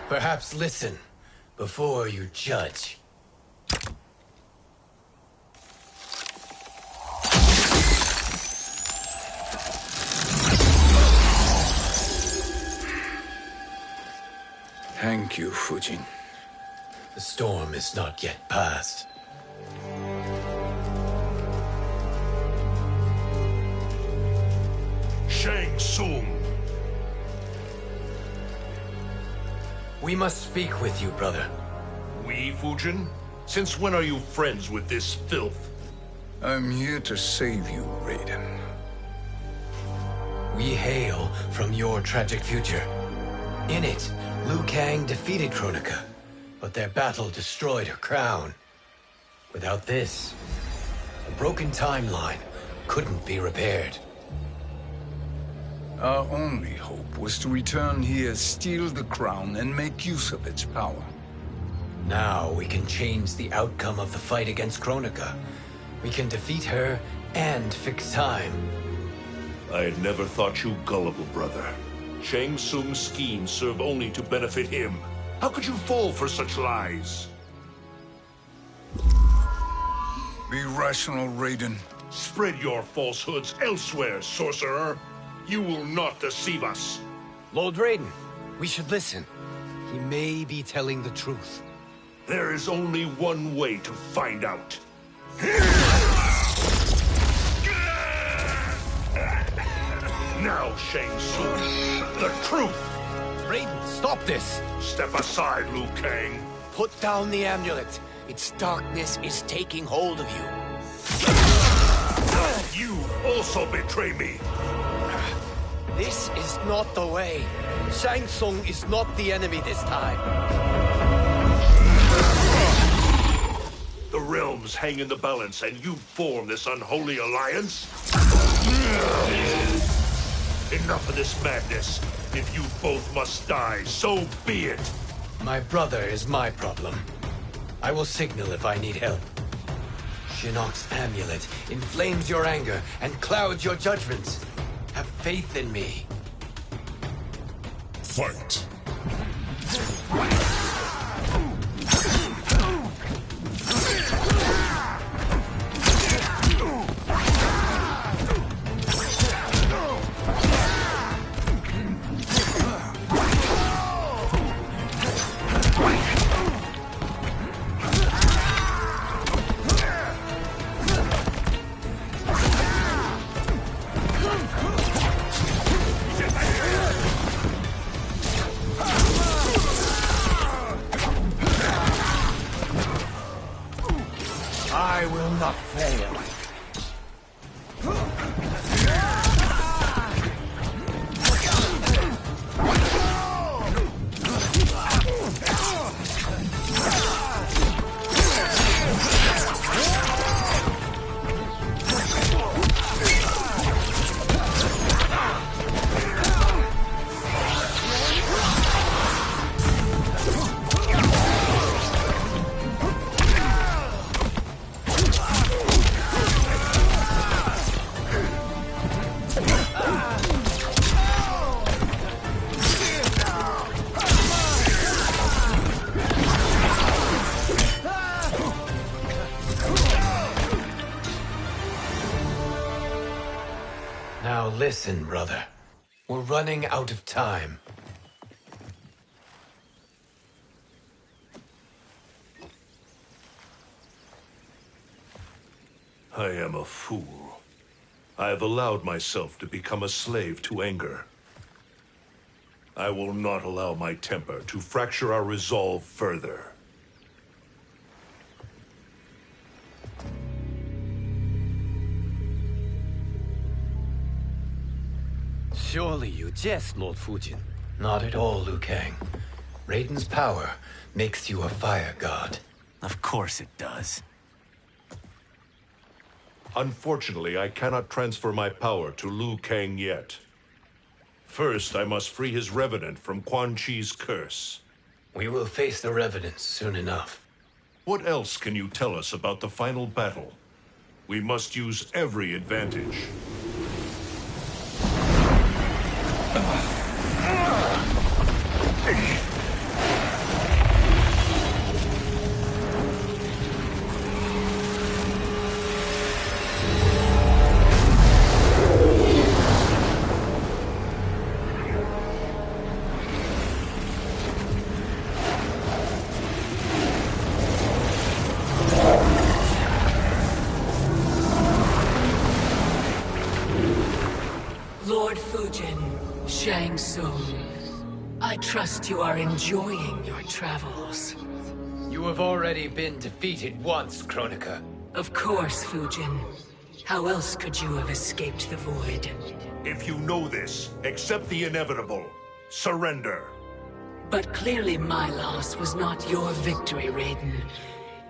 Perhaps listen before you judge. Thank you, Fujin. The storm is not yet past. Tsung. We must speak with you, brother. We, Fujin? Since when are you friends with this filth? I'm here to save you, Raiden. We hail from your tragic future. In it, Liu Kang defeated Kronika, but their battle destroyed her crown. Without this, a broken timeline couldn't be repaired. Our only hope was to return here, steal the crown, and make use of its power. Now we can change the outcome of the fight against Kronika. We can defeat her and fix time. I had never thought you gullible, brother. Shang Tsung's schemes serve only to benefit him. How could you fall for such lies? Be rational, Raiden. Spread your falsehoods elsewhere, sorcerer. You will not deceive us. Lord Raiden, we should listen. He may be telling the truth. There is only one way to find out. Now, Shang Tsung, the truth! Raiden, stop this! Step aside, Liu Kang. Put down the amulet. Its darkness is taking hold of you. You also betray me. This is not the way. Shang Tsung is not the enemy this time. The realms hang in the balance, and you form this unholy alliance? Enough of this madness. If you both must die, so be it. My brother is my problem. I will signal if I need help. Shinnok's amulet inflames your anger and clouds your judgments. Have faith in me. Fight! I will not fail. Now listen, brother. We're running out of time. I am a fool. I have allowed myself to become a slave to anger. I will not allow my temper to fracture our resolve further. Surely you jest, Lord Fujin. Not at all, Liu Kang. Raiden's power makes you a fire god. Of course it does. Unfortunately, I cannot transfer my power to Liu Kang yet. First, I must free his revenant from Quan Chi's curse. We will face the revenants soon enough. What else can you tell us about the final battle? We must use every advantage. Shang Tsung, I trust you are enjoying your travels. You have already been defeated once, Kronika. Of course, Fujin. How else could you have escaped the void? If you know this, accept the inevitable. Surrender. But clearly my loss was not your victory, Raiden.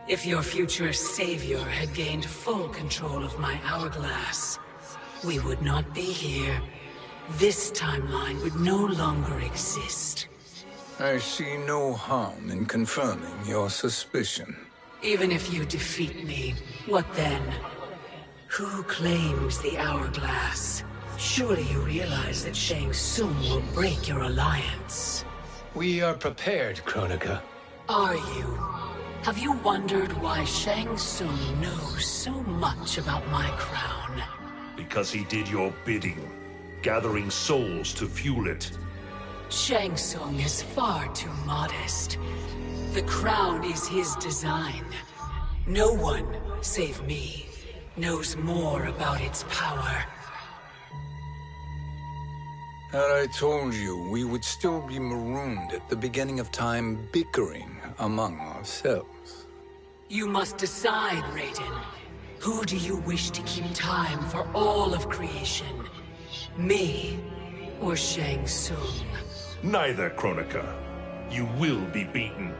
If your future savior had gained full control of my hourglass, we would not be here. This timeline would no longer exist. I see no harm in confirming your suspicion. Even if you defeat me, what then? Who claims the hourglass? Surely you realize that Shang Tsung will break your alliance. We are prepared, Kronika. Are you? Have you wondered why Shang Tsung knows so much about my crown? Because he did your bidding, gathering souls to fuel it. Shang Tsung is far too modest. The crown is his design. No one, save me, knows more about its power. Had I told you, we would still be marooned at the beginning of time, bickering among ourselves. You must decide, Raiden. Who do you wish to keep time for all of creation? Me or Shang Tsung? Neither, Kronika. You will be beaten.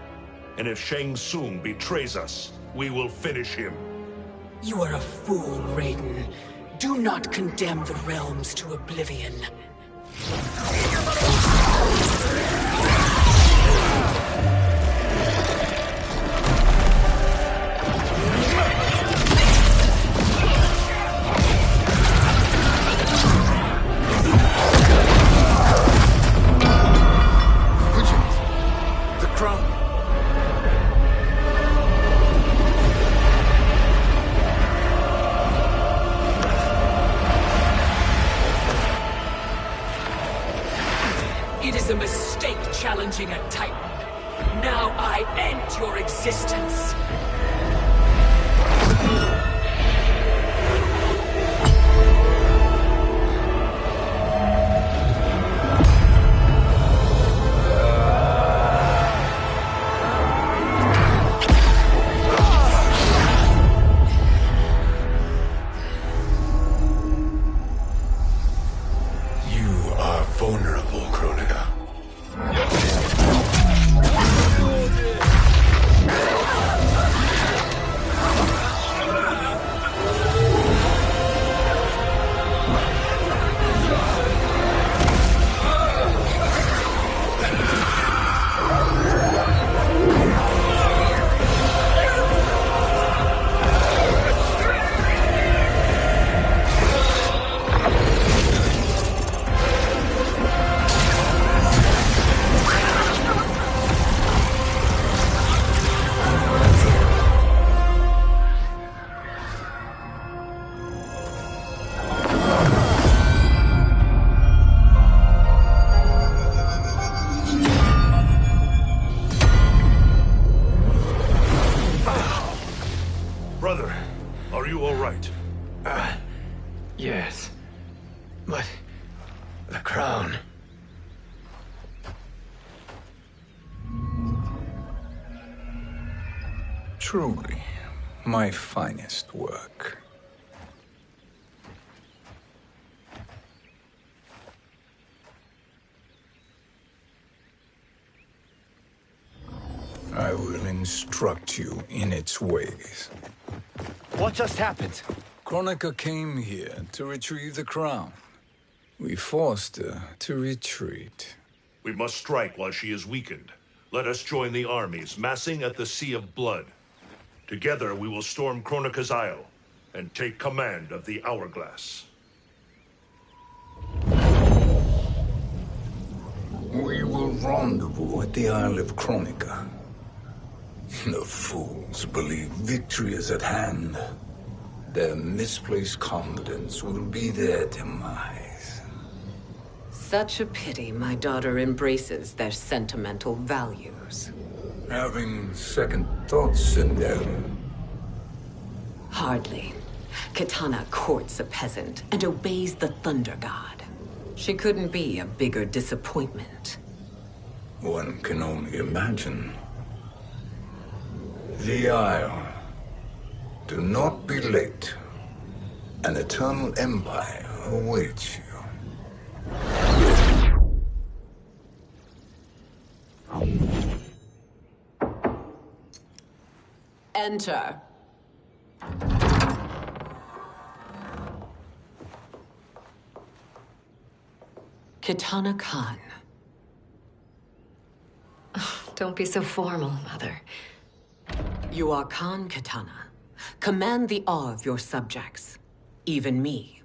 And if Shang Tsung betrays us, we will finish him. You are a fool, Raiden. Do not condemn the realms to oblivion. The crown. It is a mistake challenging a Titan. Now I end your existence. You are vulnerable, Kronika. Brother, are you all right? Yes. But the crown. Truly, my finest work. I will instruct you in its ways. What just happened? Kronika came here to retrieve the crown. We forced her to retreat. We must strike while she is weakened. Let us join the armies, massing at the Sea of Blood. Together we will storm Kronika's Isle and take command of the Hourglass. We will rendezvous at the Isle of Kronika. The fools believe victory is at hand. Their misplaced confidence will be their demise. Such a pity my daughter embraces their sentimental values. Having second thoughts in them. Hardly. Kitana courts a peasant and obeys the Thunder God. She couldn't be a bigger disappointment. One can only imagine. The Isle. Do not be late. An eternal empire awaits you. Enter. Kitana Khan. Don't be so formal, Mother. You are Khan Kitana. Command the awe of your subjects. Even me.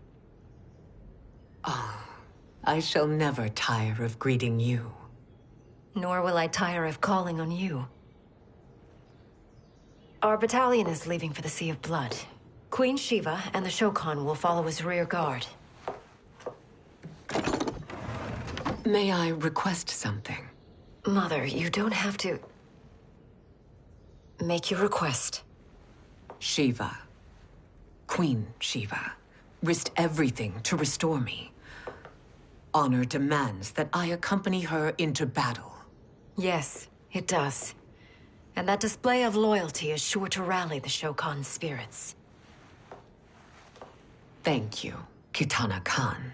I shall never tire of greeting you. Nor will I tire of calling on you. Our battalion is leaving for the Sea of Blood. Queen Shiva and the Shokan will follow as rear guard. May I request something? Mother, you don't have to... Make your request. Shiva. Queen Shiva. Risked everything to restore me. Honor demands that I accompany her into battle. Yes, it does. And that display of loyalty is sure to rally the Shokan's spirits. Thank you, Kitana Khan.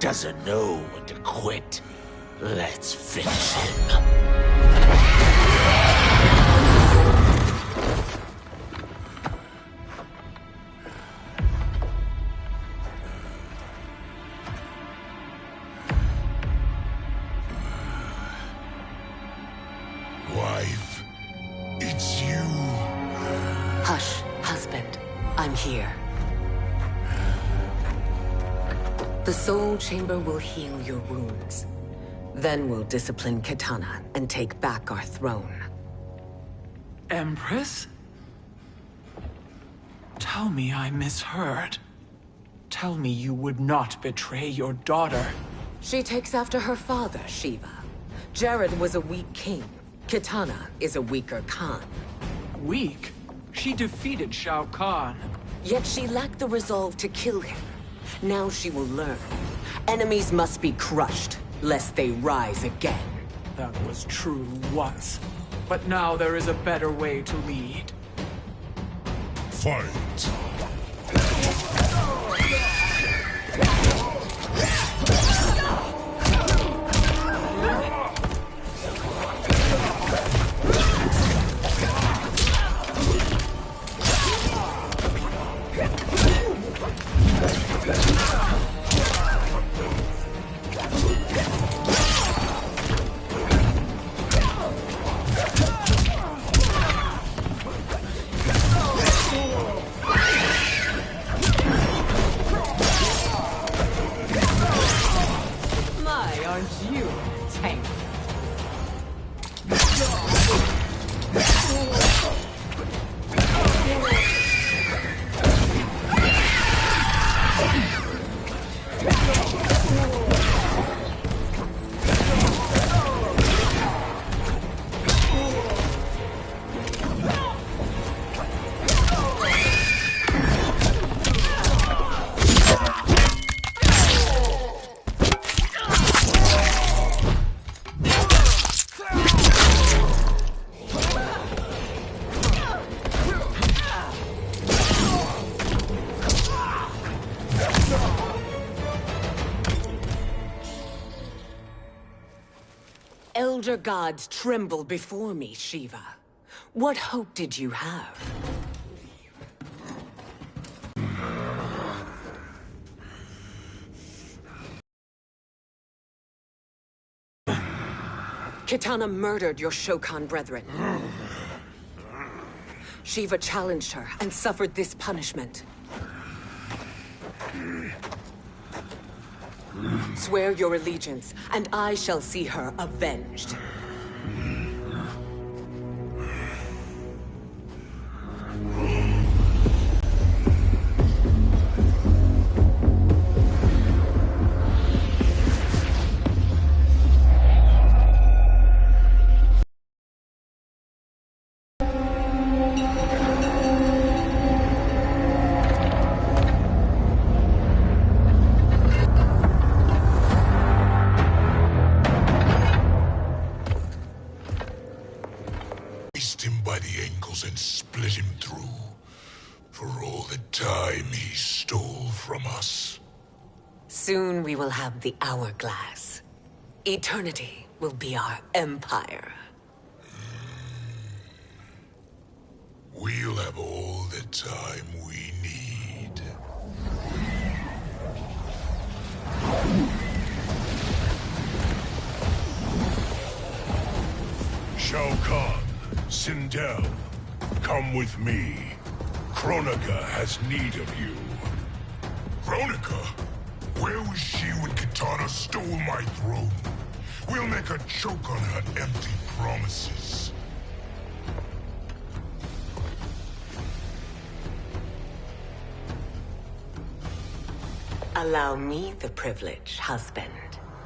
Doesn't know when to quit. Let's finish him. Wife, it's you. Hush, husband. I'm here. The Soul Chamber will heal your wounds. Then we'll discipline Kitana and take back our throne. Empress? Tell me I misheard. Tell me you would not betray your daughter. She takes after her father, Shiva. Jared was a weak king. Kitana is a weaker Khan. Weak? She defeated Shao Kahn. Yet she lacked the resolve to kill him. Now she will learn. Enemies must be crushed, lest they rise again. That was true once. But now there is a better way to lead. Fight. Elder gods tremble before me, Shiva. What hope did you have? Kitana murdered your Shokan brethren. Shiva challenged her and suffered this punishment. Swear your allegiance, and I shall see her avenged. And split him through for all the time he stole from us. Soon we will have the hourglass. Eternity will be our empire. We'll have all the time we need. Shao Kahn, Sindel, come with me. Kronika has need of you. Kronika? Where was she when Kitana stole my throne? We'll make her choke on her empty promises. Allow me the privilege, husband.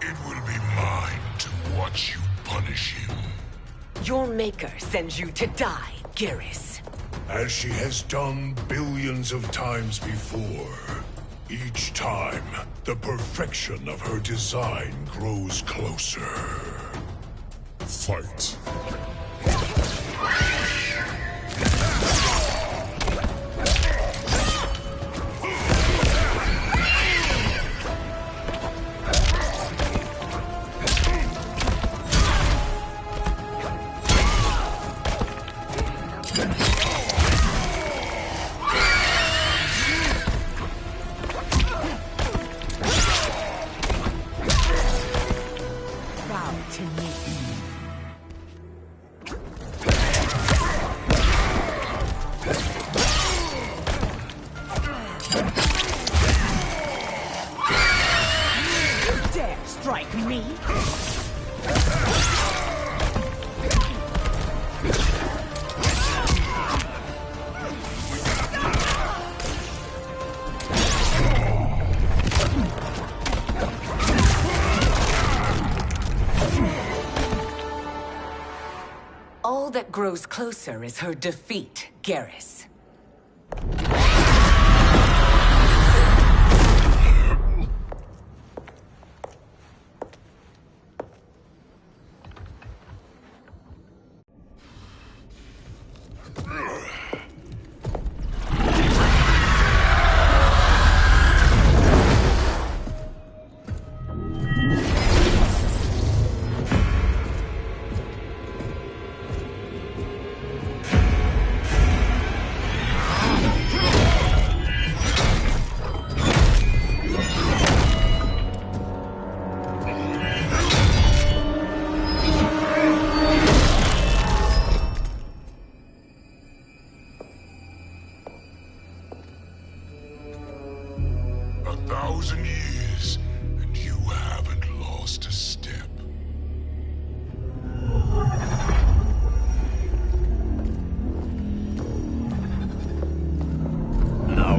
It will be mine to watch you punish him. Your maker sends you to die, Geras. As she has done billions of times before. Each time, the perfection of her design grows closer. Fight. All that grows closer is her defeat, Geras.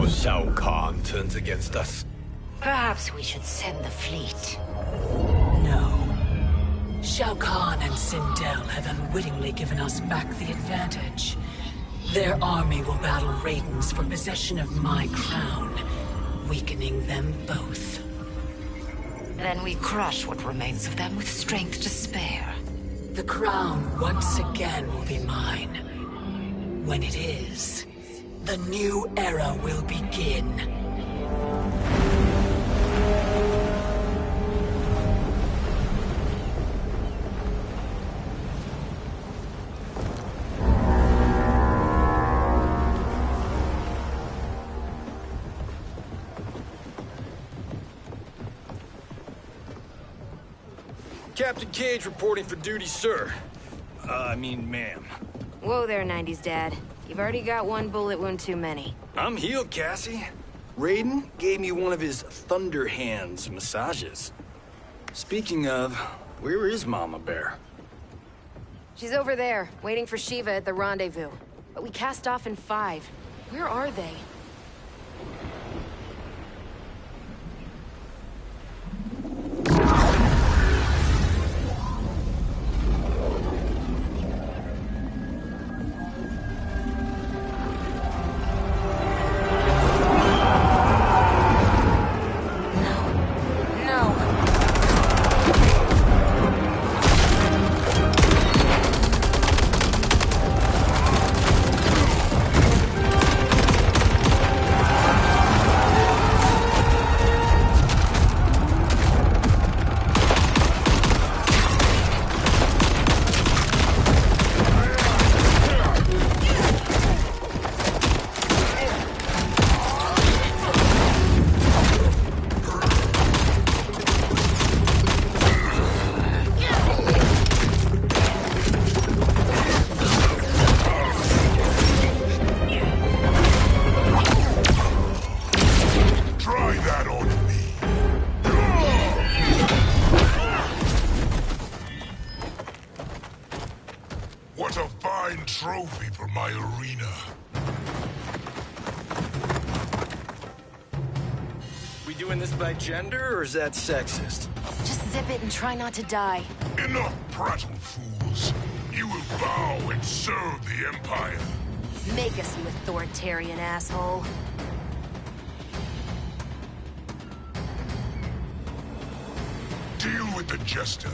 Shao Kahn turns against us. Perhaps we should send the fleet. No. Shao Kahn and Sindel have unwittingly given us back the advantage. Their army will battle Raidens for possession of my crown, weakening them both. Then we crush what remains of them with strength to spare. The crown once again will be mine. When it is, the new era will begin. Captain Cage reporting for duty, sir. I mean, ma'am. Whoa there, 90s dad. You've already got one bullet wound too many. I'm healed, Cassie. Raiden gave me one of his Thunder Hands massages. Speaking of, where is Mama Bear? She's over there, waiting for Shiva at the rendezvous. But we cast off in 5. Where are they? What a fine trophy for my arena. We doing this by gender, or is that sexist? Just zip it and try not to die. Enough prattle, fools. You will bow and serve the Empire. Make us, you authoritarian asshole. Deal with the jester.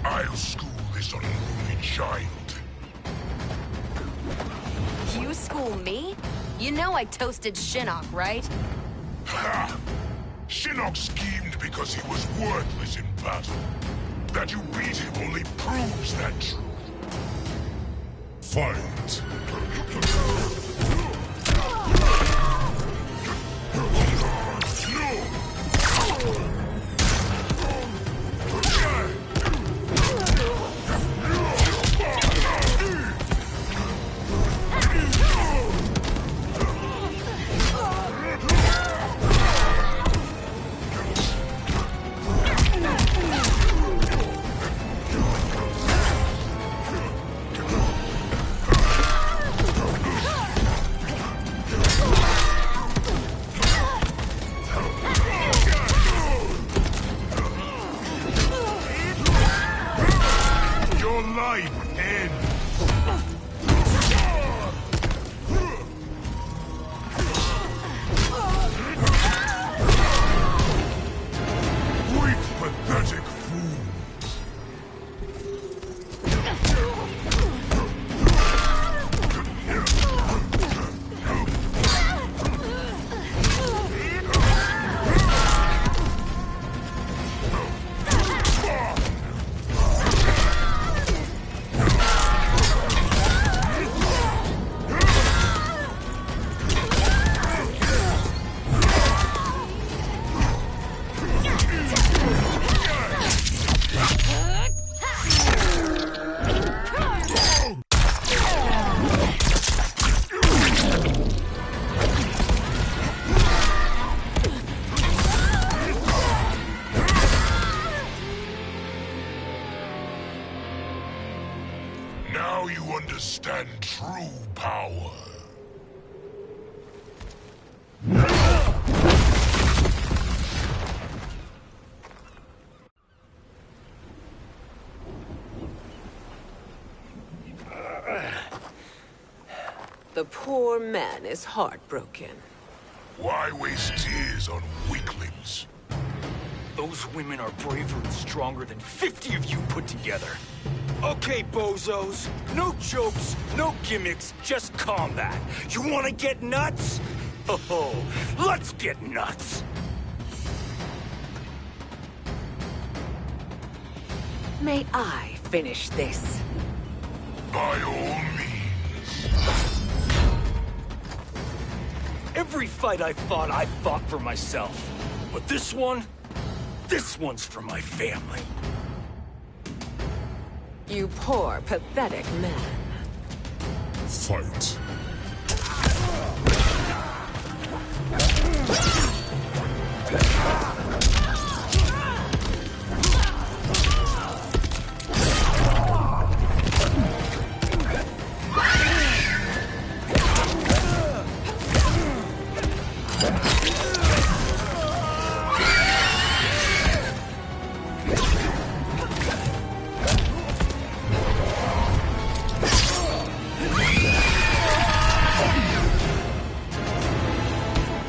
I'll school this unruly child. You school me? You know I toasted Shinnok, right? Ha! Shinnok schemed because he was worthless in battle. That you beat him only proves that truth. Fight! Now you understand true power. The poor man is heartbroken. Why waste tears on weaklings? Those women are braver and stronger than 50 of you put together. Okay, bozos. No jokes, no gimmicks, just combat. You wanna get nuts? Oh, let's get nuts! May I finish this? By all means. Every fight I fought for myself. But this one's for my family. You poor, pathetic man. Fight.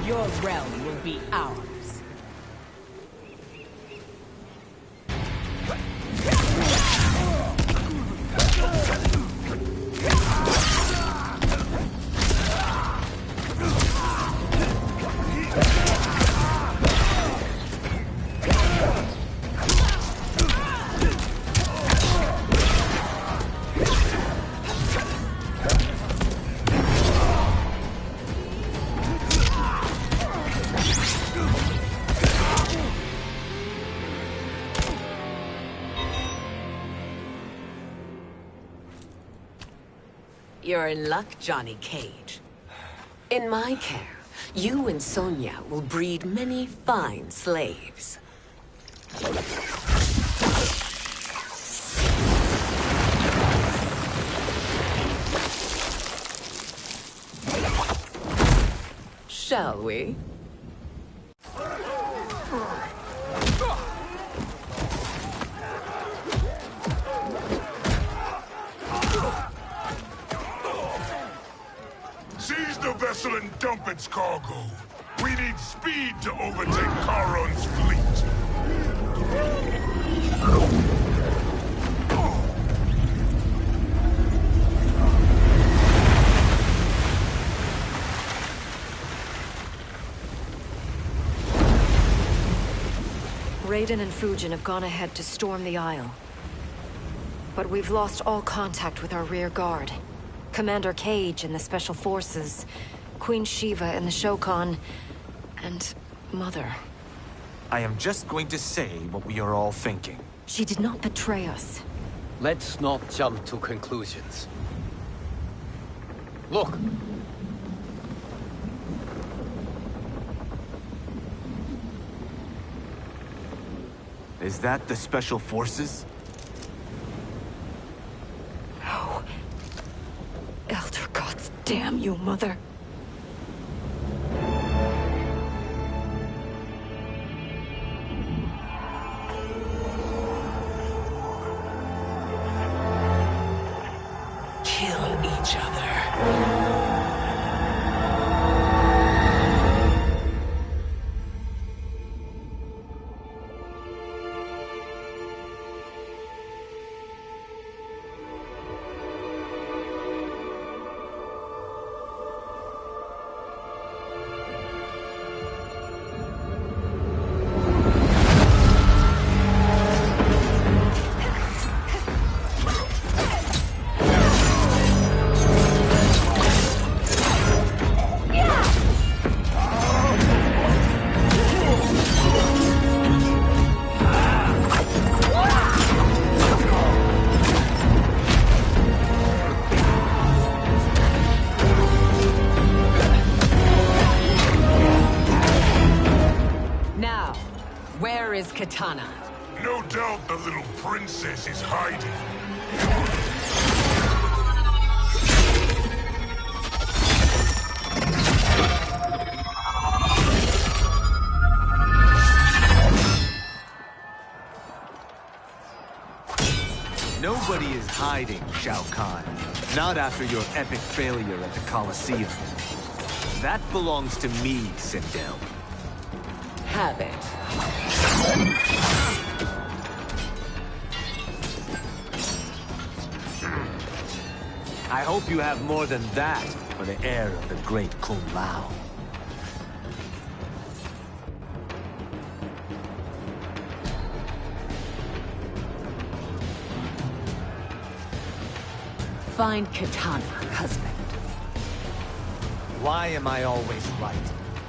Your realm will be ours. You're in luck, Johnny Cage. In my care, you and Sonya will breed many fine slaves. Shall we? Seize the vessel and dump its cargo. We need speed to overtake Charon's fleet. Raiden and Fujin have gone ahead to storm the Isle. But we've lost all contact with our rear guard. Commander Cage and the Special Forces, Queen Shiva and the Shokan, and Mother. I am just going to say what we are all thinking. She did not betray us. Let's not jump to conclusions. Look! Is that the Special Forces? No. Elder gods, damn you, Mother. Kill each other. Where is Kitana? No doubt the little princess is hiding. Nobody is hiding, Shao Kahn. Not after your epic failure at the Colosseum. That belongs to me, Sindel. Have it. I hope you have more than that for the heir of the great Kung Lao. Find Kitana, husband. Why am I always right?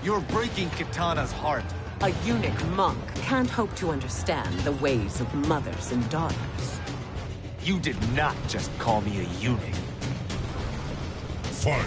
You're breaking Kitana's heart. A eunuch monk can't hope to understand the ways of mothers and daughters. You did not just call me a eunuch. Fight!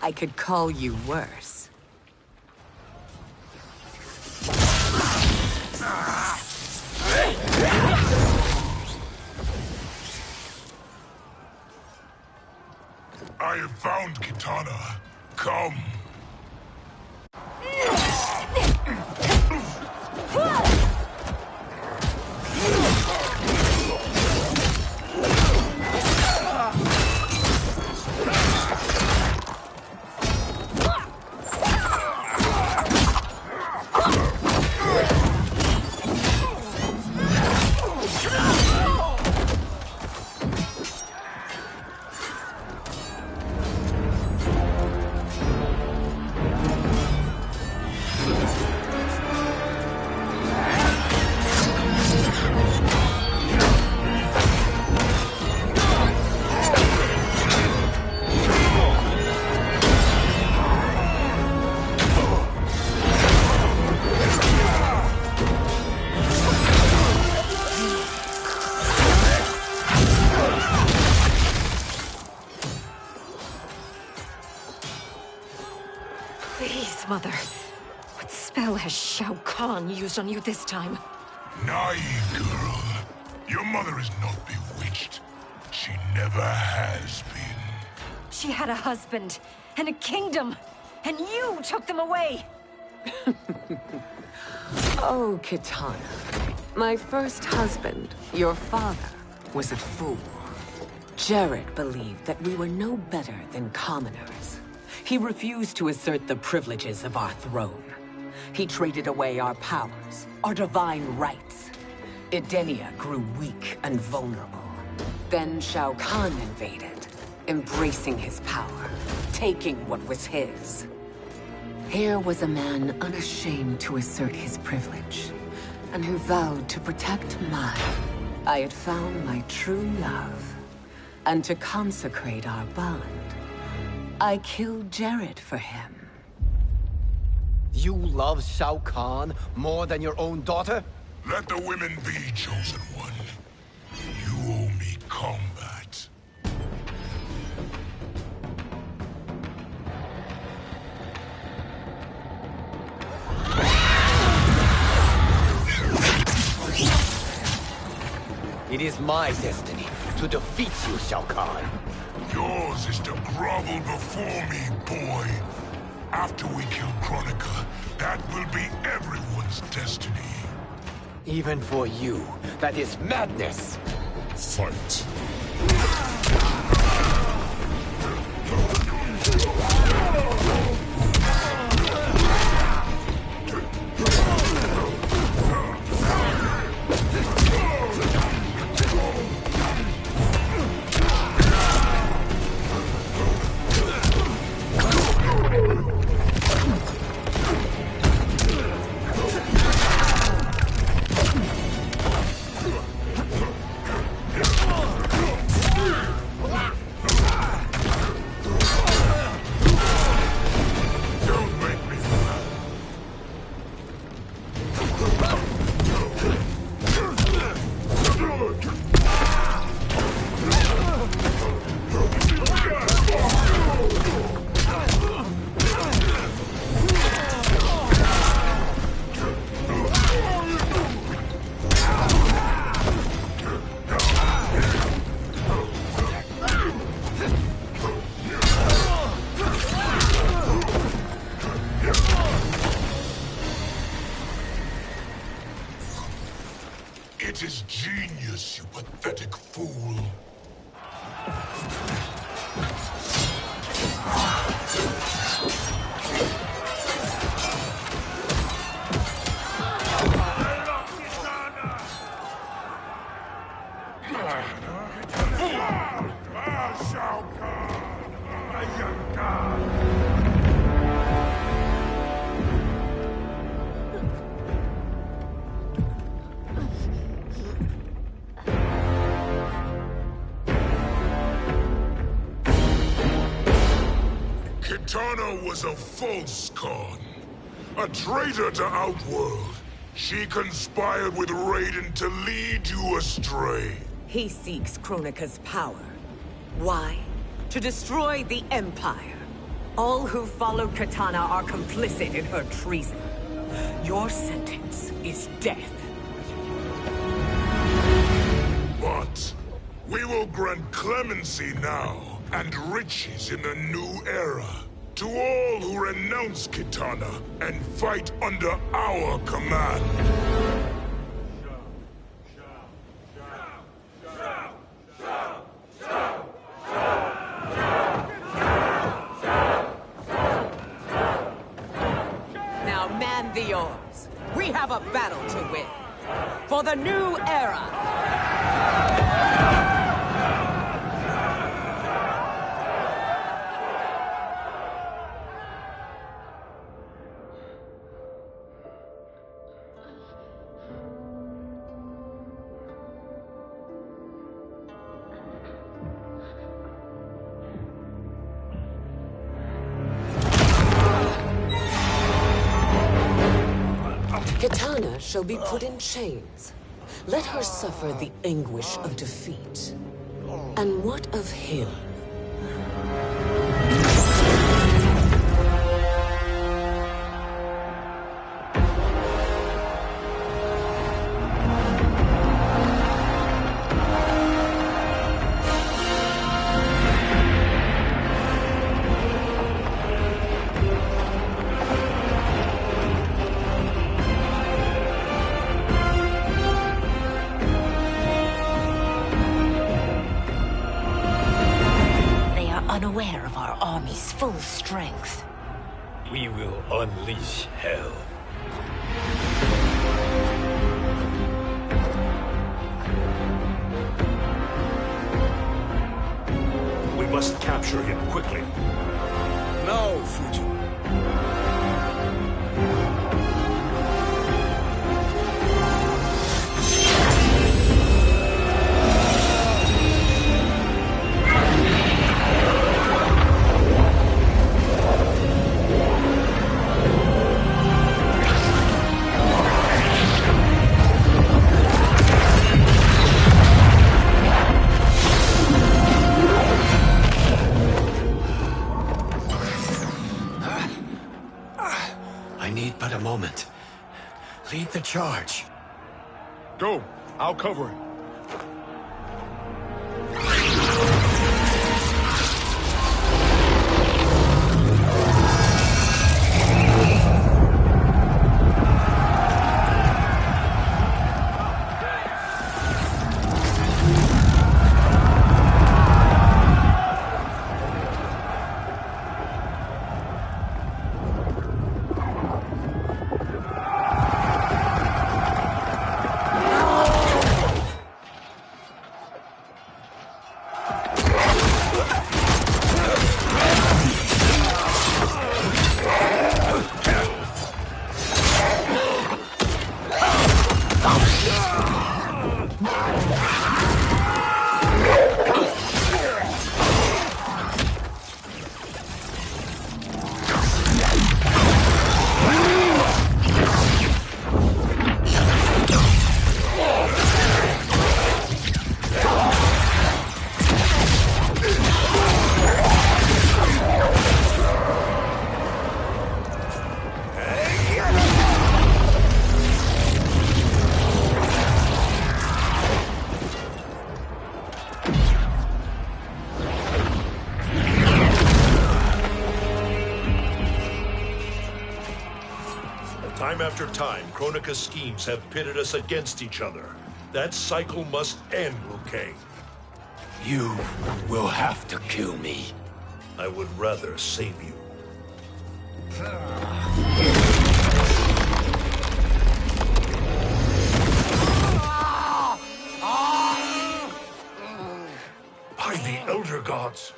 I could call you worse. I have found Kitana. Come. Please, Mother. What spell has Shao Kahn used on you this time? Naive girl. Your mother is not bewitched. She never has been. She had a husband and a kingdom, and you took them away! Oh, Kitana. My first husband, your father, was a fool. Jared believed that we were no better than commoners. He refused to assert the privileges of our throne. He traded away our powers, our divine rights. Edenia grew weak and vulnerable. Then Shao Kahn invaded, embracing his power, taking what was his. Here was a man unashamed to assert his privilege, and who vowed to protect mine. I had found my true love, and to consecrate our bond, I killed Jared for him. You love Shao Kahn more than your own daughter? Let the women be, chosen one. You owe me combat. It is my destiny to defeat you, Shao Kahn. Yours is to grovel before me, boy. After we kill Kronika, that will be everyone's destiny. Even for you, that is madness. Fight. genius, you pathetic fool. Shao Kahn, I am God. Kitana was a false Khan, a traitor to Outworld. She conspired with Raiden to lead you astray. He seeks Kronika's power. Why? To destroy the Empire. All who followed Kitana are complicit in her treason. Your sentence is death. But we will grant clemency now and riches in the new era to all who renounce Kitana and fight under our command. Now man the oars. We have a battle to win. For the new era. Kitana shall be put in chains. Let her suffer the anguish of defeat. And what of him? Unaware of our army's full strength. We will unleash hell. We must capture him quickly. No, Fujin. But a moment. Lead the charge. Go. I'll cover him. Time after time, Kronika's schemes have pitted us against each other. That cycle must end, Liu Kang. You will have to kill me. I would rather save you. By the Elder Gods!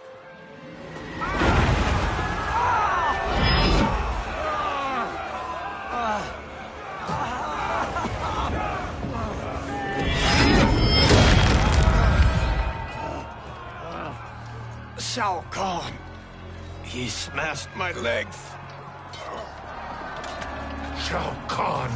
Shao Kahn! He smashed my legs! Shao Kahn!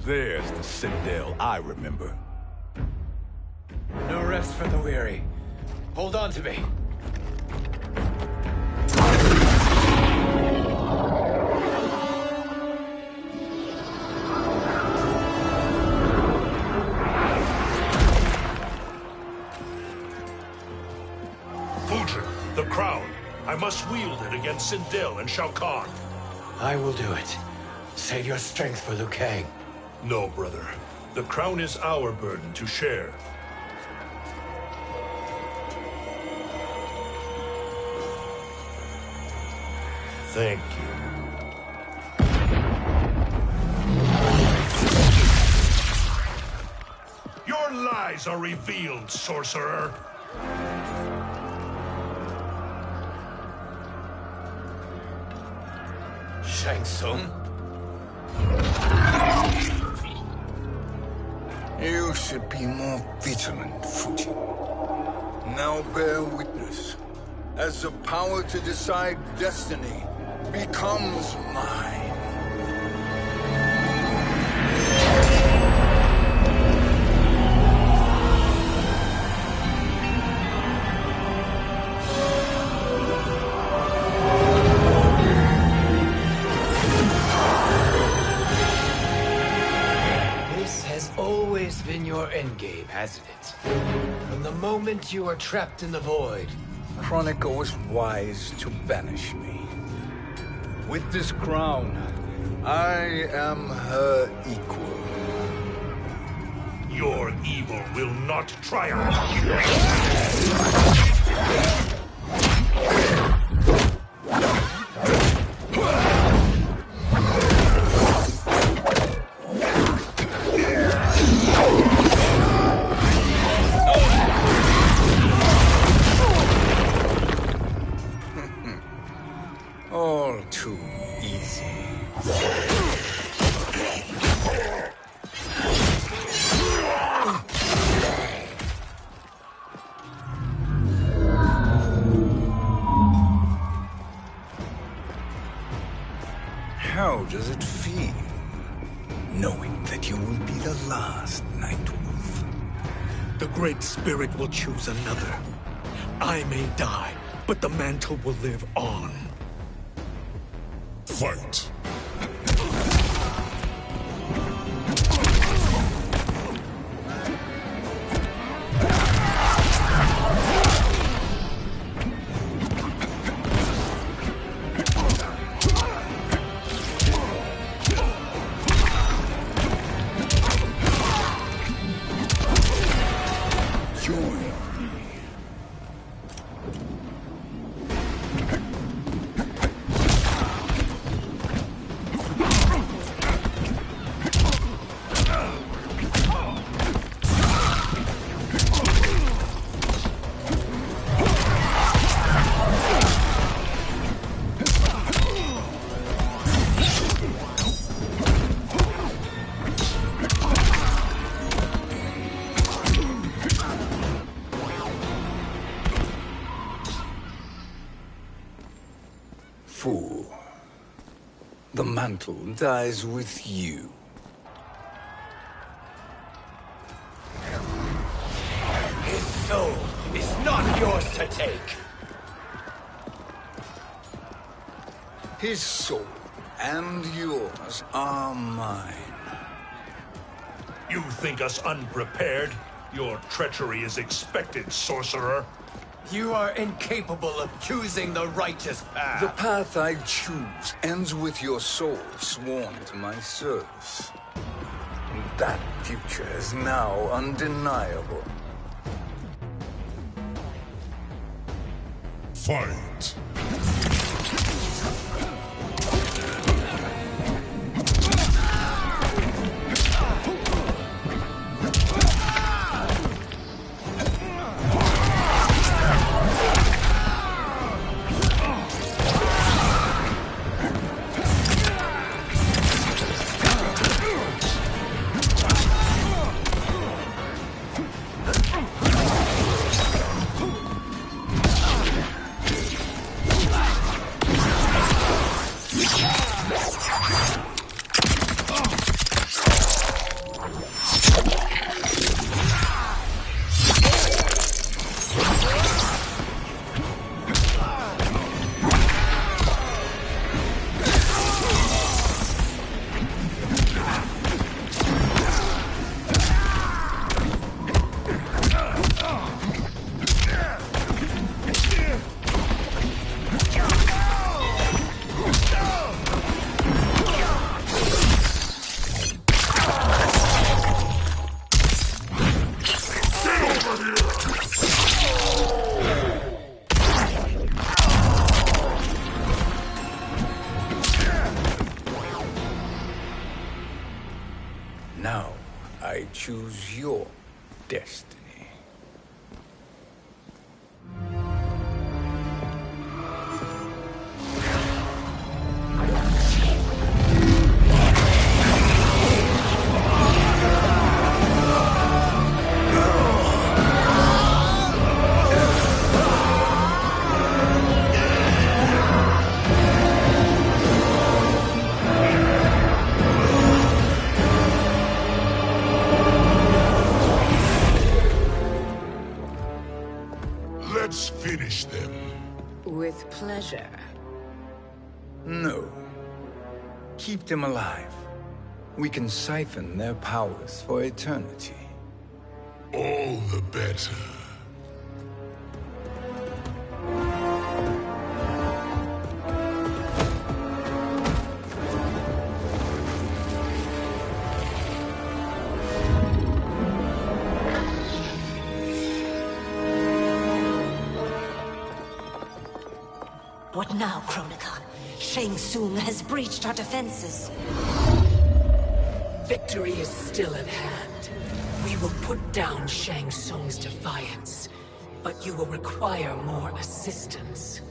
There's the Citadel I remember. No rest for the weary. Hold on to me. Fujin, the crown. I must wield it against Sindel and Shao Kahn. I will do it. Save your strength for Liu Kang. No, brother. The crown is our burden to share. Thank you. Your lies are revealed, sorcerer. Shang Tsung? You should be more vigilant, Fujin. Now bear witness, as the power to decide destiny becomes mine. Been your endgame, hasn't it? From the moment you were trapped in the void. Kronika was wise to banish me. With this crown, I am her equal. Your evil will not triumph. All too easy. How does it feel, knowing that you will be the last Nightwolf? The Great Spirit will choose another. I may die, but the mantle will live on. Fight! The mantle dies with you. His soul is not yours to take. His soul and yours are mine. You think us unprepared? Your treachery is expected, sorcerer. You are incapable of choosing the righteous path. The path I choose ends with your soul sworn to my service. That future is now undeniable. Fight! Now, I choose your destiny. Let's finish them. With pleasure. No. Keep them alive. We can siphon their powers for eternity. All the better. What now, Kronika? Shang Tsung has breached our defenses. Victory is still at hand. We will put down Shang Tsung's defiance, but you will require more assistance.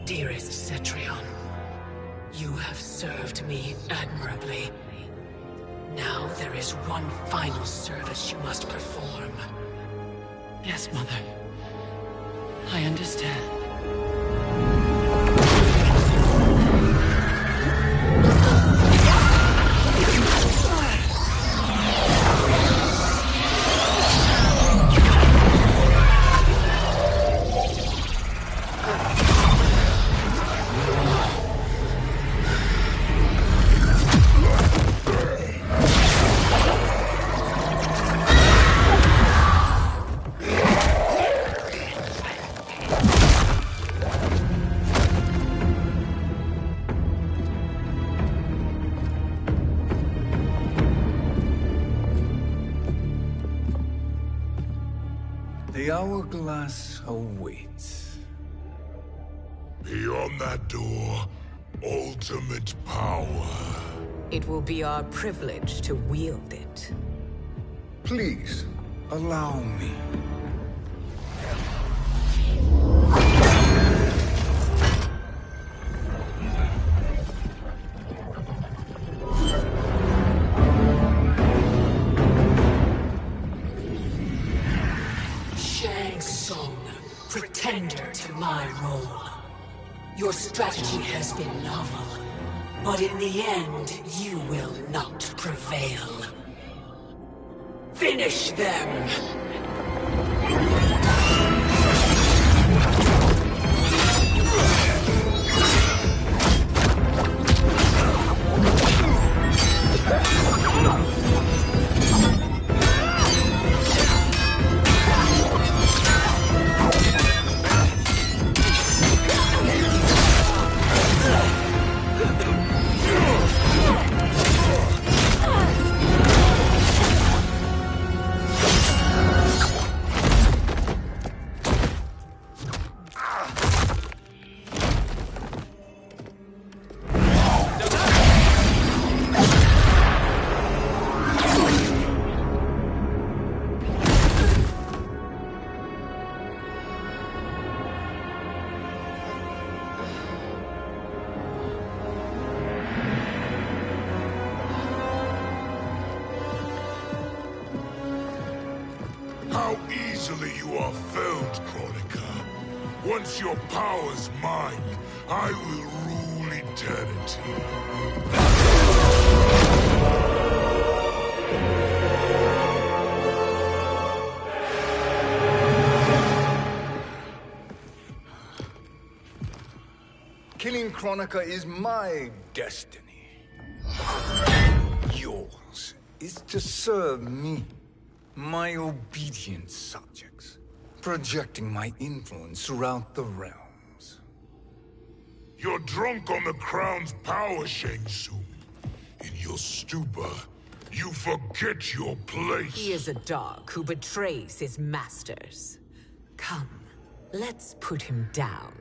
Dearest Cetrion, you have served me admirably. Now there is one final service you must perform. Yes, Mother. I understand. The hourglass awaits. Beyond that door, ultimate power. It will be our privilege to wield it. Please, allow me. Shang Tsung, pretender to my role. Your strategy has been novel, but in the end, you will not prevail. Finish them! How easily you are felled, Kronika. Once your power's mine, I will rule eternity. Killing Kronika is my destiny. Yours is to serve me, my obedient subjects, projecting my influence throughout the realms. You're drunk on the crown's power, Shang Tsung. In your stupor, you forget your place. He is a dog who betrays his masters. Come, let's put him down.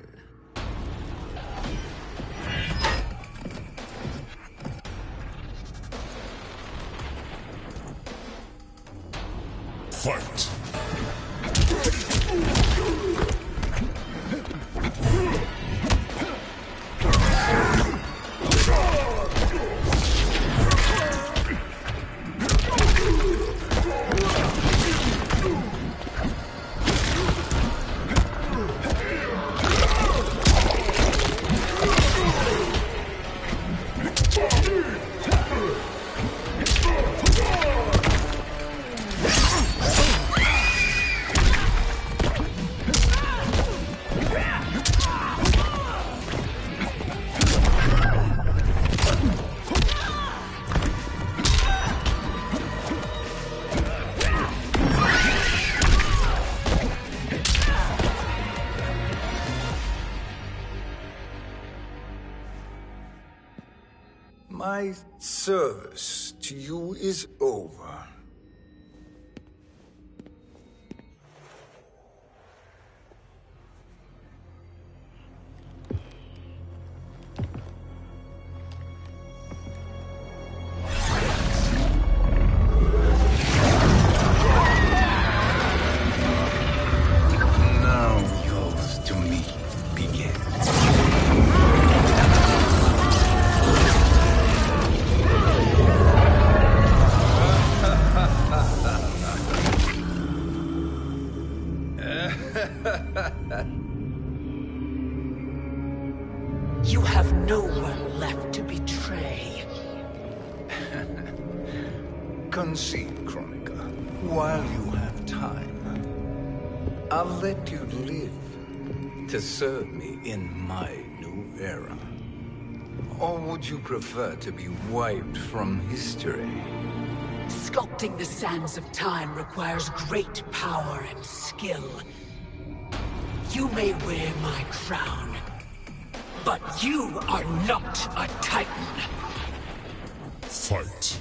Fight! My service to you is over. Now yours to me begins. You have no one left to betray. Concede, Kronika, while you have time. I'll let you live to serve me in my new era. Or would you prefer to be wiped from history? Sculpting the sands of time requires great power and skill. You may wear my crown, but you are not a Titan. Fight.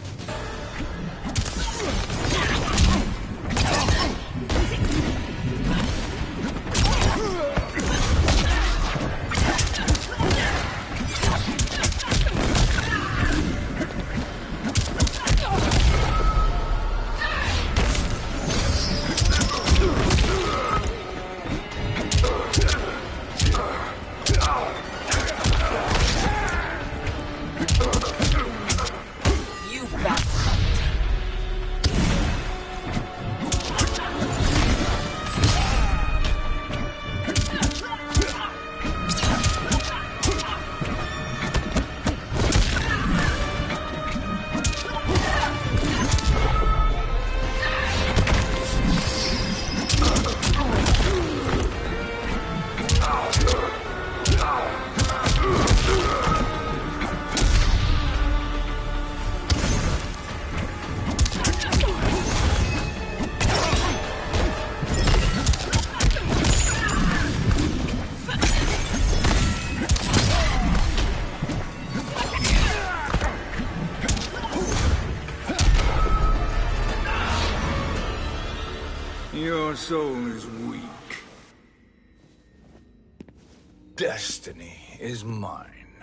You Your soul is weak. Destiny is mine.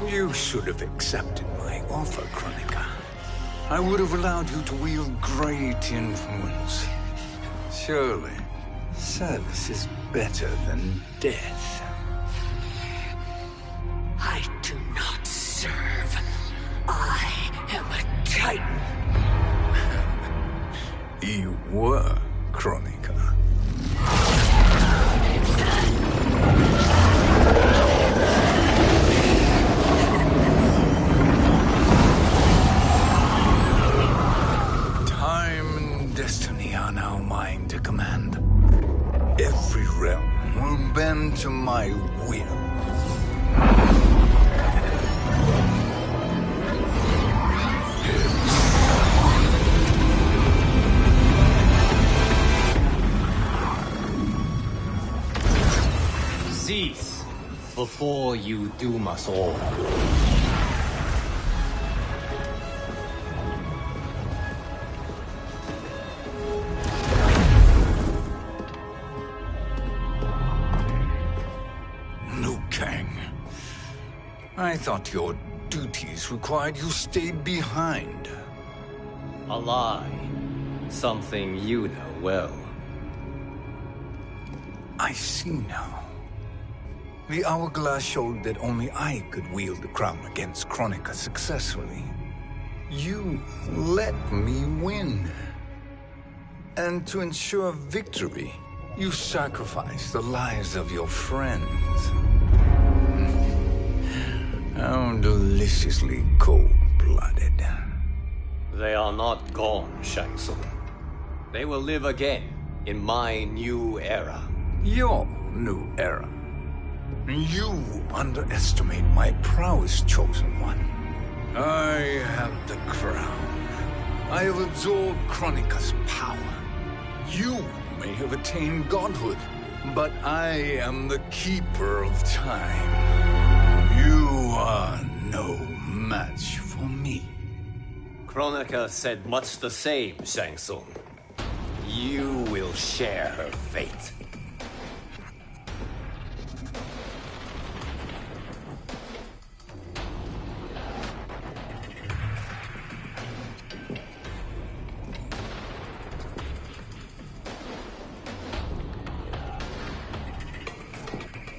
You should have accepted my offer, Kronika. I would have allowed you to wield great influence. Surely, service is better than death. I do not serve. I am a Titan. You were, Kronika. Time and destiny are now mine to command. Every realm will bend to my will. Cease, before you doom us all. Liu Kang. I thought your duties required you stayed behind. A lie. Something you know well. I see now. The hourglass showed that only I could wield the crown against Kronika successfully. You let me win. And to ensure victory, you sacrificed the lives of your friends. How deliciously cold-blooded. They are not gone, Shang Tsung. They will live again in my new era. Your new era. You underestimate my prowess, Chosen One. I have the crown. I have absorbed Kronika's power. You may have attained godhood, but I am the keeper of time. You are no match for me. Kronika said much the same, Shang Tsung. You will share her fate.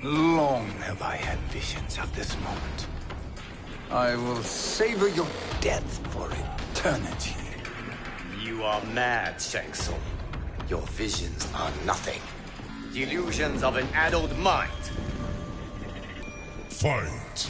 Long have I had visions of this moment. I will savor your death for eternity. You are mad, Shang Tsung. Your visions are nothing. Delusions of an addled mind. Fight!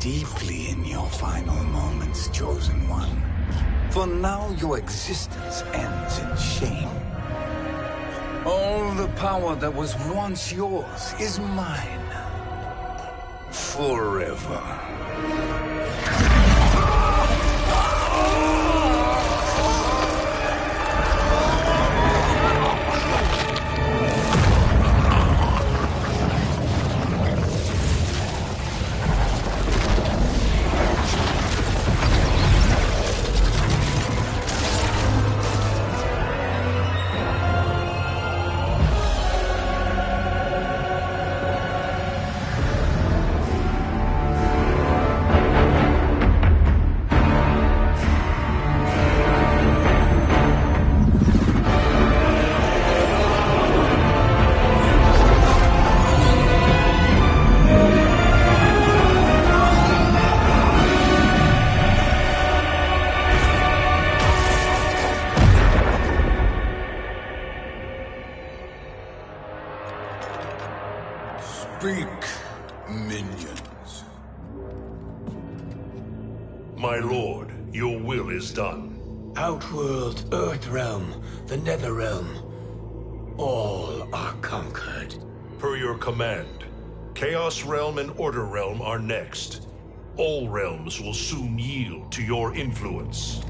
Deeply in your final moments, Chosen One. For now, your existence ends in shame. All the power that was once yours is mine. Forever. Speak, minions. My lord, your will is done. Outworld, Earthrealm, the Netherrealm, all are conquered. Per your command, Chaos Realm and Order Realm are next. All realms will soon yield to your influence.